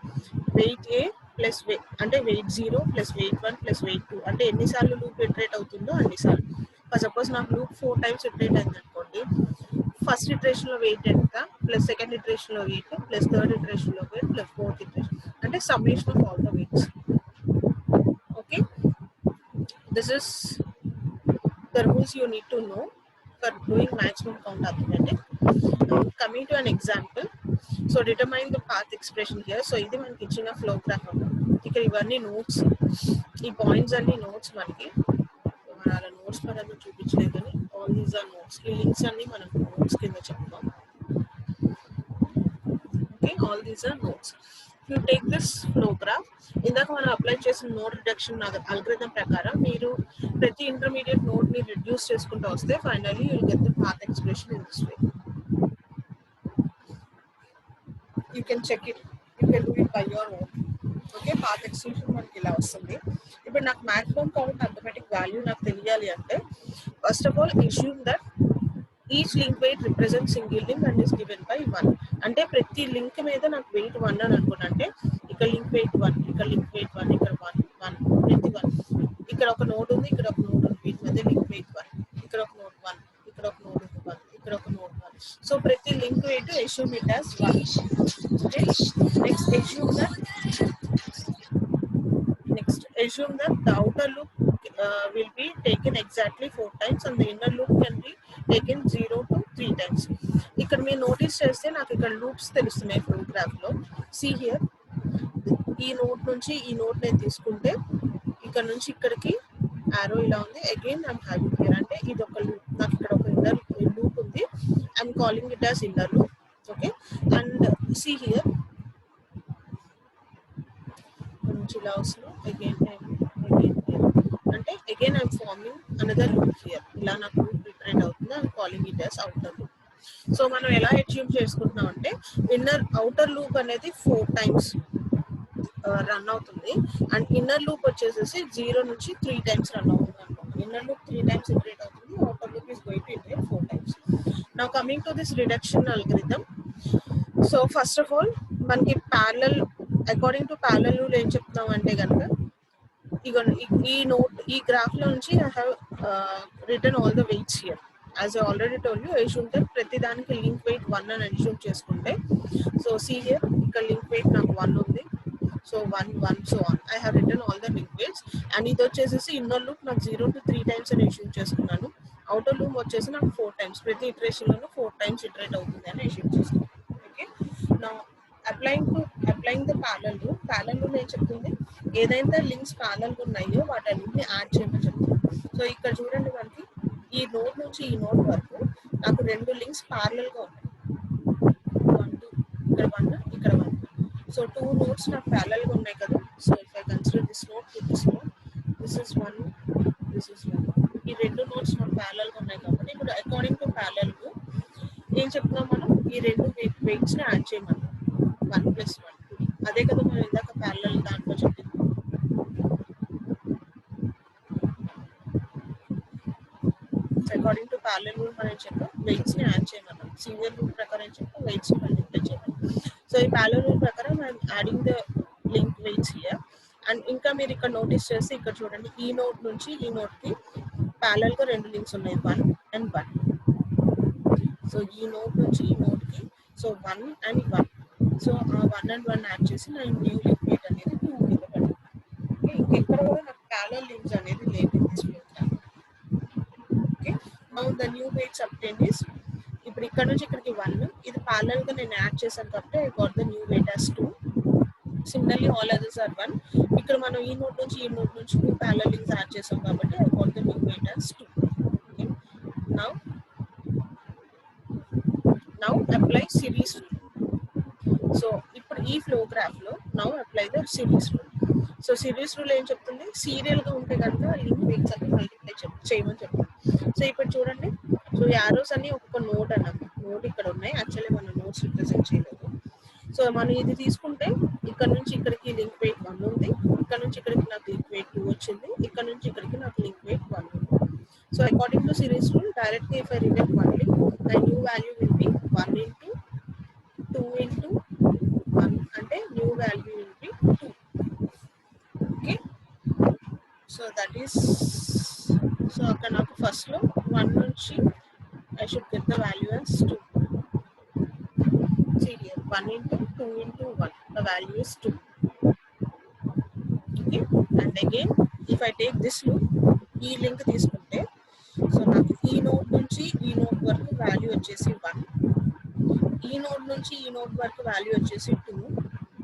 weight A plus అంటే weight 0 plus weight 1 plus weight 2 అంటే ఎన్నిసార్లు లూప్ ఇటరేట్ అవుతుందో అన్నిసార్లు. ఫర్ సపోజ్ నాకు లూప్ 4 టైమ్స్ ఇటరేట్ అయింది అనుకోండి, ఫస్ట్ ఇటరేషన్లో వెయిట్ ఎంత ప్లస్ సెకండ్ ఇటరేషన్లో వెయిట్ ప్లస్ థర్డ్ ఇటరేషన్లో వెయిట్ ప్లస్ ఫోర్త్ ఇటరేషన్ అంటే summation of all the weights. Okay, this is the rules you need to know for doing maximum count arithmetic. Coming to an example, so determine the path expression here. So ఇది మనకి ఇచ్చిన flow graph ఇక్కడ ఇవన్నీ notes, ఈ points అన్ని notes మనకి మన అలా నోట్స్ పరంగా చూపించలేదు కానీ ఆల్ దీస్ ఆర్ నోట్స్. ఈ లింక్స్ అన్ని మనం నోట్స్ కింద చెప్తాం. Okay, all these are notes. You take this flow graph. ఇందాక మనం అప్లై చేసిన నోడ్ రిడక్షన్ అల్గరిథం ప్రకారం మీరు ప్రతి ఇంటర్మీడియట్ నోడ్ ని రిడ్యూస్ చేసుకుంటూ వస్తే finally you get the path expression in this way. You can check it, you can do it by your own. Okay, path expression మనకి ఇలా వస్తుంది. ఇప్పుడు నాకు మాక్సిమం కౌంట్ అథమెటిక్ వాల్యూ నాకు తెలియాలి అంటే first of all assume that each link weight represent single link and is given by 1. అంటే ప్రతి లింక్ మీద నాకు వెయిట్ 1 అని అనుకున్నా అంటే ఇక్కడ లింక్ వెయిట్ 1, ఇక్కడ లింక్ వెయిట్ 1, ఇక్కడ 1 ప్రతి 1. ఇక్కడ ఒక నోడ్ ఉంది, ఇక్కడ ఒక నోడ్ ఉంది, వీటి మధ్య లింక్ వెయిట్ 1, ఇక్కడ ఒక నోడ్ 1, ఇక్కడ ఒక నోడ్ 1, ఇక్కడ ఒక నోడ్ 1. సో ప్రతి link weight assume it as 1. Okay, next assume that the outer loop will be taken exactly 4 times and the inner loop can be taken 0 to 3 times. ఇక్కడ మీరు notice చేస్తే నాకు ఇక్కడ లూప్స్ తెలుస్తున్నాయి flow graph లో. See here, ఈ note నుంచి ఈ నోట్ నేను తీసుకుంటే ఇక్కడ నుంచి ఇక్కడికి ఆరో ఇలా ఉంది. అగైన్ ఐఎమ్ హ్యావింగ్ హియర్ అంటే ఇది ఒక లూప్, నాకు ఇక్కడ ఒక ఇన్నర్ లూప్ ఉంది. I'm calling it as inner loop. Okay, and see here నుంచి ఇలా వస్తుంది. అగైన్ అంటే again I'm forming another loop here. ఇలా నాకు లూప్ రిపీట్ అవుతుంది. I'm calling it as outer loop. So మనం ఎలా అచీవ్ చేసుకుంటున్నాం అంటే అవుటర్ లూప్ అనేది 4 times రన్ అవుతుంది అండ్ ఇన్నర్ లూప్ వచ్చేసేసి 0 నుంచి 3 times రన్ అవుతుంది అనుకో. ఇన్నర్ లూప్ 3 times ఇటరేట్ అవుతుంది, outer loop is going to iterate 4 times. Now coming to this reduction algorithm. So first of all మనకి parallel according to parallel rule ఏం చెప్తాం అంటే కనుక ఈ నోట్ ఈ గ్రాఫ్ లో నుంచి I have written all the weights here. As I already told you assume that ప్రతి దానికి లింక్ వెయిట్ 1 అని అస్యూమ్ చేసుకుంటే సో సీ హియర్ ఇక్కడ లింక్ వెయిట్ నాకు 1 ఉంది. So 1 1 so on I have written all the link weights. And ఇది వచ్చేసి inner loop నాకు 0 to 3 times అని అస్యూమ్ చేసుకున్నాను. అవుటర్ లూప్ వచ్చేసి నాకు 4 times, ప్రతి ఇటరేషన్ లోనూ 4 times ఇటరేట్ అవుతుంది అని అస్యూమ్ చేసుకున్నాను. ఓకే, నా అప్లైయింగ్ ద ప్యారలల్ రూల్ ఏం చెప్తుంది, ఏదైతే లింక్స్ ప్యారలల్ ఉన్నాయో వాటన్నింటిని యాడ్ చేయమని చెప్తుంది. సో ఇక్కడ చూడండి మనకి ఈ నోడ్ నుంచి ఈ నోడ్ వరకు నాకు 2 లింక్స్ ప్యారలల్ గా ఉన్నాయి. 1 2 ఇక్కడ 1 ఇక్కడ 1. సో 2 నోడ్స్ నాకు ప్యారలల్ గా ఉన్నాయి కదా. So if I consider this node to this node, this is 1, this is 1. ఈ 2 నోడ్స్ నాకు ప్యారలల్ గా ఉన్నాయి కాబట్టి ఇప్పుడు అకార్డింగ్ టు ప్యారలల్ ఏం చెప్తున్నాం మనం, ఈ 2 వెయిట్స్ ని యాడ్ చేయమన్నాం. 1 + 1 అదే కదా మనం ఇందాక ప్యారలల్ దాంట్లో చెప్పింది. అకార్డింగ్ టు ప్యారలల్ రూల్ మనం చెప్పాం వెయిట్స్ ని యాడ్ చేయమన్నాం. సీరియల్ రూల్ ప్రకారం చెప్పాం వెయిట్స్ ని మల్టిప్లై చేయమన్నాం. సో ఈ ప్యారలల్ రూల్ ప్రకారం I'm adding the link weights here. And ఇంకా మీరు ఇక్కడ నోటీస్ చేస్తే ఇక్కడ చూడండి ఈ నోడ్ నుంచి ఈ నోడ్ కి ప్యారలల్ గా 2 లింక్స్ ఉన్నాయి 1 and 1. సో ఈ నోడ్ నుంచి ఈ నోడ్ కి సో 1 and 1. సో ఆ 1 and 1 యాడ్ చేసి నా న్యూ లింక్ వెయిట్ అనేది 2 కింద పడింది. ఇంకెక్కడ కూడా నాకు ప్యారలల్ లింక్స్ అనేది లేదు. Okay, now the new weights obtained is ఇప్పుడు ఇక్కడ నుంచి ఇక్కడికి 1, ఇది ప్యారలల్ గా నేను యాడ్ చేశాను కాబట్టి I got the new weight as 2. Similarly all others are 1. ఇక్కడ మనం ఈ నోడ్ నుంచి ఈ నోడ్ నుంచి 2 ప్యారలల్ లింక్స్ యాడ్ చేసాం కాబట్టి I got the new weight as 2. Okay, now apply series rule. So ఇప్పుడు ఈ ఫ్లో గ్రాఫ్ లో now apply the series rule. So series rule ఏం చెప్తుంది, సీరియల్ గా ఉంటే కనుక లింక్ వెయిట్స్ అన్ని మల్టిప్లై చేయమని చెప్తుంది. సో ఇప్పుడు చూడండి, సో యారోస్ అన్ని ఒక్కొక్క నోడ్ అన్నమాట. నోడ్ ఇక్కడ ఉన్నాయి, యాక్చువల్లీ మనం నోట్స్ రిప్రజెంట్ చేయలేదు. సో మనం ఇది తీసుకుంటే ఇక్కడ నుంచి ఇక్కడికి లింక్ వెయిట్ 1 ఉంది, ఇక్కడ నుంచి ఇక్కడికి నాకు లింక్ వెయిట్ 2 వచ్చింది, ఇక్కడ నుంచి ఇక్కడికి నాకు లింక్ వెయిట్ 1 ఉంది. So according to series rule directly if I return 1 link my new value will be 1 into 2 into 1 అంటే new value will be 2. Okay, so that is so అక్కడ నాకు ఫస్ట్ లో 1 నుంచి I should get the value as 2. See here, 1 into 2 into 1, the value is 2. Okay, and again if I take this loop, ఈ link తీసుకుంటే so నాకు ఈ node నుంచి ఈ నోడ్ వరకు వాల్యూ వచ్చేసి 1, ఈ నోడ్ నుంచి ఈ నోడ్ వరకు వాల్యూ వచ్చేసి 2,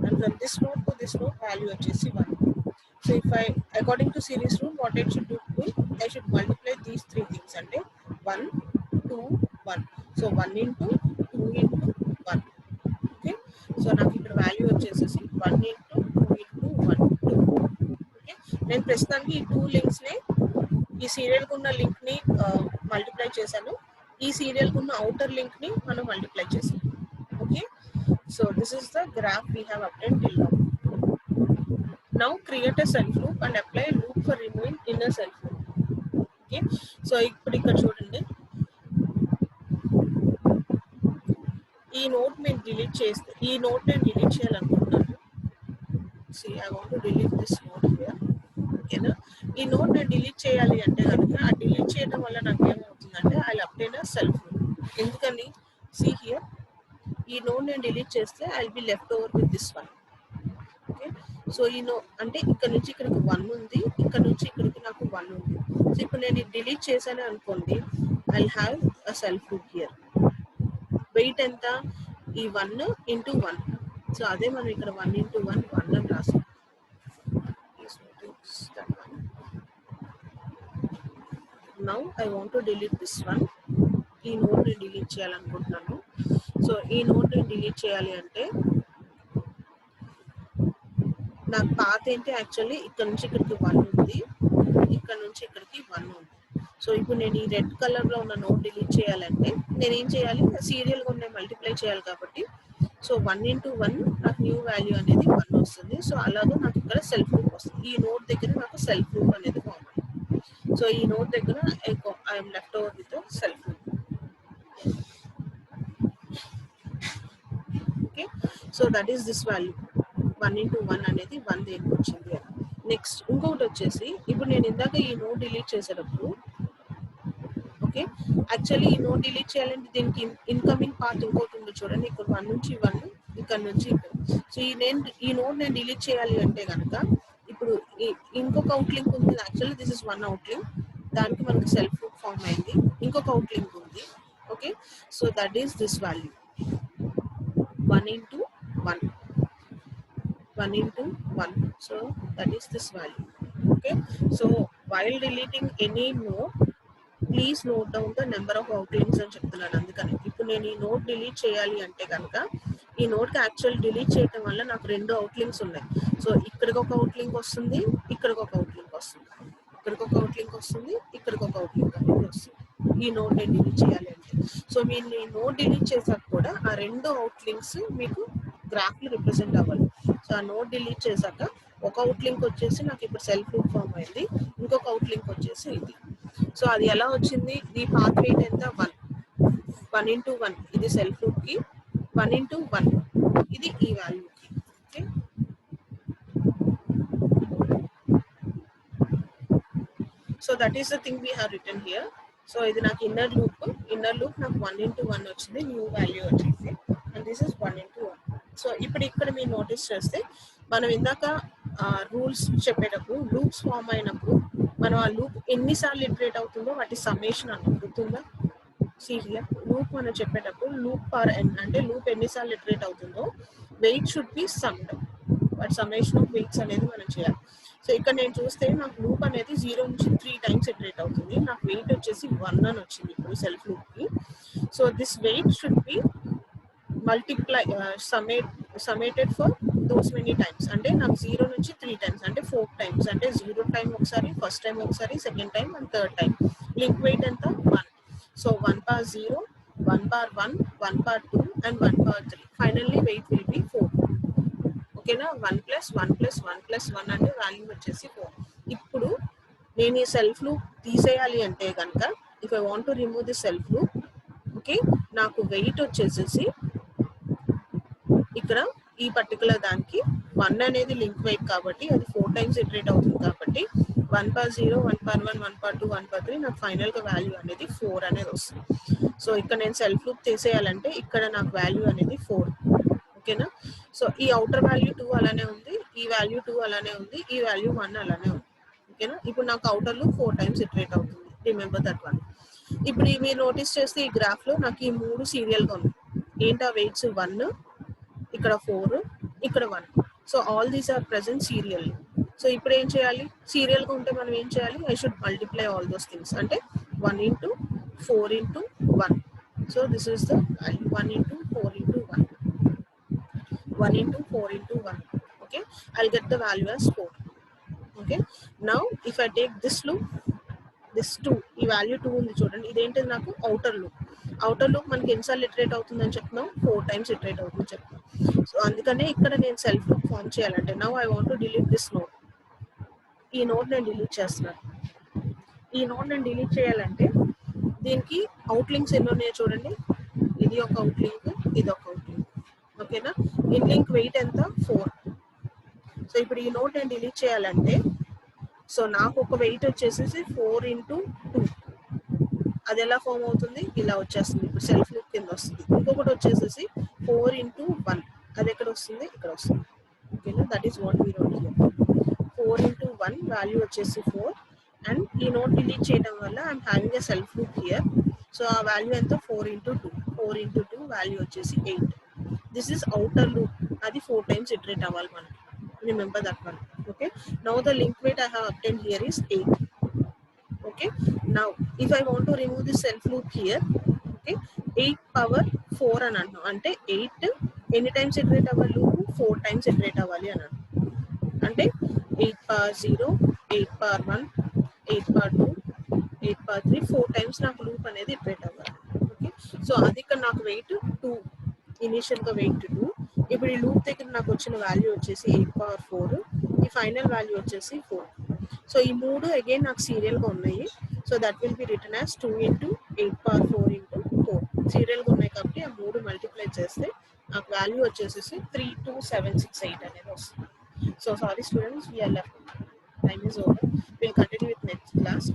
and from this node to this node value వచ్చేసి 1. So if I, according to series rule, what I should do, I should multiply these three things అంటే 1 2 1. So 1 into 2 into 1. Okay, so నాకు ఇక్కడ value వచ్చేసి 1 into 2 into 1 2. Okay, నేను ప్రస్తుతానికి ఈ 2 links ని ఈ సీరియల్ కున్న లింక్ ని మల్టిప్లై చేశాను, ఈ సీరియల్ కున్న అవుటర్ లింక్ ని మనం మల్టిప్లై చేసాం. Okay, so this is the graph we have obtained till now. Now create a self loop and apply a loop for removing inner self loop. Okay, so ఇప్పుడు ఇక్కడ చూడండి, ఈ note నేను delete చేస్తే, ఈ నోట్ నేను delete చేయాలనుకుంటున్నాను. See, I want to delete this node here. ఓకేనా, ఈ నోట్ నేను డిలీట్ చేయాలి అంటే కనుక ఆ డిలీట్ చేయడం వల్ల నాకు ఏమవుతుందంటే I'll obtain a self loop. ఎందుకని, see here, ఈ నోట్ నేను డిలీట్ చేస్తే I'll be left over with this one. Okay, so ఈ నో అంటే ఇక్కడ నుంచి ఇక్కడికి 1 ఉంది, ఇక్కడ నుంచి ఇక్కడికి నాకు 1 ఉంది. సో ఇప్పుడు నేను డిలీట్ చేశాను అనుకోండి, I'll have a self loop here. Weight ఎంత, ఈ 1 into 1. సో అదే మనం ఇక్కడ 1 into 1 1 అని రాసాం. Now I want to delete this one. ఈ నోట్ ని డిలీట్ చేయాలనుకుంటున్నాను. సో ఈ నోట్ ని డిలీట్ చేయాలి అంటే నాకు పాత్ ఏంటి, యాక్చువల్లీ ఇక్కడ నుంచి ఇక్కడికి 1 ఉంది, ఇక్కడ నుంచి ఇక్కడికి 1 ఉంది. సో ఇప్పుడు నేను ఈ రెడ్ కలర్ లో ఉన్న నోట్ డిలీట్ చేయాలంటే నేను ఏం చేయాలి, సీరియల్ గా ఉన్న మల్టిప్లై చేయాలి కాబట్టి సో 1 into 1 నాకు న్యూ వాల్యూ అనేది 1 వస్తుంది. సో అలాగే నాకు ఇక్కడ సెల్ఫ్ లూప్ వస్తుంది. ఈ నోట్ దగ్గర నాకు సెల్ఫ్ లూప్ అనేది ఫామ్ అయింది. సో ఈ నోట్ దగ్గర I'm left over with self loop. Okay, so that is this value 1 into 1 అనేది 1 దేనికి వచ్చింది. నెక్స్ట్ ఇంకొకటి వచ్చేసి, ఇప్పుడు నేను ఇందాక ఈ నోట్ డిలీట్ చేసేటప్పుడు, ఓకే, యాక్చువల్లీ ఈ నోట్ డిలీట్ చేయాలంటే దీనికి ఇన్కమింగ్ పాత్ ఇంకోటి ఉంది చూడండి, ఇక్కడ 1 నుంచి 1, ఇక్కడ నుంచి ఇక్కడ. సో ఈ నోట్ నేను డిలీట్ చేయాలి అంటే కనుక ఇప్పుడు ఇంకొక అవుట్ లింక్ ఉంది, actually this is 1 out link, దానికి మనకి సెల్ఫ్ లూప్ ఫామ్ అయింది. ఇంకొక అవుట్ లింక్ ఉంది. Okay, so that is this value 1 into 1 1 into 1. So that is this value. Okay, so while deleting any node, please note down the number of outlinks అని చెప్తున్నాను. అందుకని ఇప్పుడు నేను ఈ note delete చేయాలి అంటే కనుక ఈ నోట్ కి యాక్చువల్ డిలీట్ చేయడం వల్ల నాకు 2 అవుట్లింక్స్ ఉన్నాయి. సో ఇక్కడికి ఒక అవుట్లింక్ వస్తుంది, ఇక్కడికి ఒక అవుట్లింక్ వస్తుంది, ఇక్కడికి ఒక అవుట్లింక్ వస్తుంది, ఇక్కడికి ఒక అవుట్లింక్ అనేది వస్తుంది. ఈ నోట్ నేను డిలీట్ చేయాలి అంటే సో మీరు ఈ నోట్ డిలీట్ చేసాక కూడా ఆ 2 అవుట్లింక్స్ మీకు గ్రాఫ్ లో రిప్రజెంట్ అవ్వాలి. సో ఆ నోట్ డిలీట్ చేశాక ఒక అవుట్ లింక్ వచ్చేసి నాకు ఇప్పుడు సెల్ఫ్ లూప్ ఫామ్ అయింది, ఇంకొక అవుట్ లింక్ వచ్చేసి ఇది. సో అది ఎలా వచ్చింది, ఈ పాత్ వెయిట్ ఎంత 1 into 1 ఇది సెల్ఫ్ లూప్ కి, 1 into 1 ఇది ఈ వాల్యూకి. Okay, so that is the thing we have return here. So ఇది నాకు ఇన్నర్ లూప్ నాకు 1 into 1 వచ్చింది, న్యూ వాల్యూ వచ్చేసి, అండ్ దిస్ ఇస్ 1 into 1. సో ఇప్పుడు ఇక్కడ మీరు నోటీస్ చేస్తే మనం ఇందాక రూల్స్ చెప్పేటప్పుడు లూప్స్ ఫామ్ అయినప్పుడు మనం ఆ లూప్ ఎన్నిసార్లు ఇటరేట్ అవుతుందో వాటి సమ్మేషన్ అని గుర్తుందా. సీరియల్ లూప్ మనం చెప్పేటప్పుడు లూప్ పర్ ఎన్ అంటే లూప్ ఎన్నిసార్లు ఇటరేట్ అవుతుందో వెయిట్ షుడ్ బి సమ్డ్, వాటి సమ్మేషన్ ఆఫ్ వెయిట్స్ అనేది మనం చేయాలి. సో ఇక్కడ నేను చూస్తే నాకు లూప్ అనేది 0 నుంచి 3 టైమ్స్ ఇటరేట్ అవుతుంది, నాకు వెయిట్ వచ్చేసి 1 అని వచ్చింది ఇప్పుడు సెల్ఫ్ లూప్ కి. So this weight should be multiply summated for those many times. అంటే నాకు 0 నుంచి 3 టైమ్స్ అంటే 4 టైమ్స్, అంటే 0 టైం ఒకసారి, ఫస్ట్ టైం ఒకసారి, second time and third time. Link weight ఎంత 1. So 1 power 0, 1 power 1, 1 power 2 and 1 power 3. Finally weight will be 4. ఓకేనా, 1 + 1 + 1 + 1 అంటే వాల్యూ వచ్చేసి 4. ఇప్పుడు నేను ఈ సెల్ఫ్ లూప్ తీసేయాలి అంటే కనుక if I want to remove the self loop, okay, నాకు వెయిట్ వచ్చేసేసి ఇక్కడ ఈ పర్టికులర్ దానికి 1 అనేది లింక్ వెయిట్ కాబట్టి అది 4 టైమ్స్ ఇటరేట్ అవుతుంది కాబట్టి 1 per 0, 1 per 1, 1 per 2, 1 per 3 నాకు ఫైనల్గా వాల్యూ అనేది 4 అనేది వస్తుంది. సో ఇక్కడ నేను సెల్ఫ్ లూప్ చేసేయాలంటే ఇక్కడ నాకు వాల్యూ అనేది 4. ఓకేనా. సో ఈ అవుటర్ వాల్యూ 2 అలానే ఉంది, ఈ వాల్యూ 2 అలానే ఉంది, ఈ వాల్యూ 1 అలానే ఉంది. ఓకేనా. ఇప్పుడు నాకు అవుటర్ లూప్ 4 టైమ్స్ ఇటరేట్ అవుతుంది. Remember that one. ఇప్పుడు మీరు నోటీస్ చేస్తే ఈ గ్రాఫ్లో నాకు ఈ 3 సీరియల్గా ఉంది. ఏంటా వెయిట్స్? 1, ఇక్కడ 4, ఇక్కడ 1. So all these are present serial. So ఇప్పుడు ఏం చేయాలి? సీరియల్గా ఉంటే మనం ఏం చేయాలి? I should multiply all those things. అంటే 1 into 4 into 1. So this is the value. 1 into 4 into 1. 1 into 4 into 1. Okay, I'll get the value as 4. Okay, now if I take this loop, this 2, ఈ value 2 ఉంది చూడండి. ఇదేంటిది? నాకు outer loop. Outer loop మనకి ఎన్నిసార్లు iterate అవుతుందని చెప్తున్నాం? 4 times iterate అవుతుందని చెప్తున్నాం. సో అందుకనే ఇక్కడ నేను సెల్ఫ్ లూప్ ఫామ్ చేయాలంటే now I want to delete this node. ఈ నోడ్ నేను డిలీట్ చేస్తున్నాను. ఈ నోడ్ నేను డిలీట్ చేయాలంటే దీనికి అవుట్ లింక్స్ ఎన్ని ఉన్నాయో చూడండి. ఇది ఒక అవుట్ లింక్, ఇది ఒక అవుట్ లింక్. ఓకేనా. ఇన్ లింక్ వెయిట్ ఎంత? 4. సో ఇప్పుడు ఈ నోడ్ నేను డిలీట్ చేయాలంటే సో నాకు ఒక వెయిట్ వచ్చేసి 4 into 2. అది ఎలా ఫామ్ అవుతుంది? ఇలా వచ్చేస్తుంది. ఇప్పుడు సెల్ఫ్ లూప్ కింద వస్తుంది. ఇంకొకటి వచ్చేసేసి 4 into 1. అది ఎక్కడ వస్తుంది? ఇక్కడ వస్తుంది. ఓకేనా. That is what we wrote here. 4 into 1 value వచ్చేసి 4. అండ్ ఈ నోట్ డిలీట్ చేయడం వల్ల I'm having a self loop here. So ఆ వాల్యూ ఎంత? 4 into 2. 4 into 2 వాల్యూ వచ్చేసి 8. This is outer loop. అది 4 టైమ్స్ ఇటరేట్ అవ్వాలి మనకి. Remember that one. Okay, now the link weight I have obtained here is 8. Okay, now if I want to remove the self loop here, okay, 8 power 4 అని అంటున్నాం. అంటే 8 ఎన్ని times iterate అవ్వాలి? Loop 4 times iterate అవ్వాలి అని అంటున్నాం. అంటే 8 power 0, 8 power 1, 8 power 2, 8 power 3, 4 times నాకు లూప్ అనేది ఇటరేట్ అవ్వాలి. ఓకే, సో అది ఇక్కడ నాకు వెయిట్ 2. ఇనిషియల్గా వెయిట్ 2. ఇప్పుడు ఈ లూప్ దగ్గర నాకు వచ్చిన వాల్యూ వచ్చేసి 8 power 4. ఈ ఫైనల్ వాల్యూ వచ్చేసి 4. సో ఈ 3 అగైన్ నాకు సీరియల్గా ఉన్నాయి. So that will B return as 2 into 8 power 4 into 4. సీరియల్గా ఉన్నాయి కాబట్టి ఆ 3 మల్టిప్లై చేస్తే నాకు వాల్యూ వచ్చేసి 32768 అనేది వస్తుంది. So sorry students, we're left. Time is over. We'll continue with next class.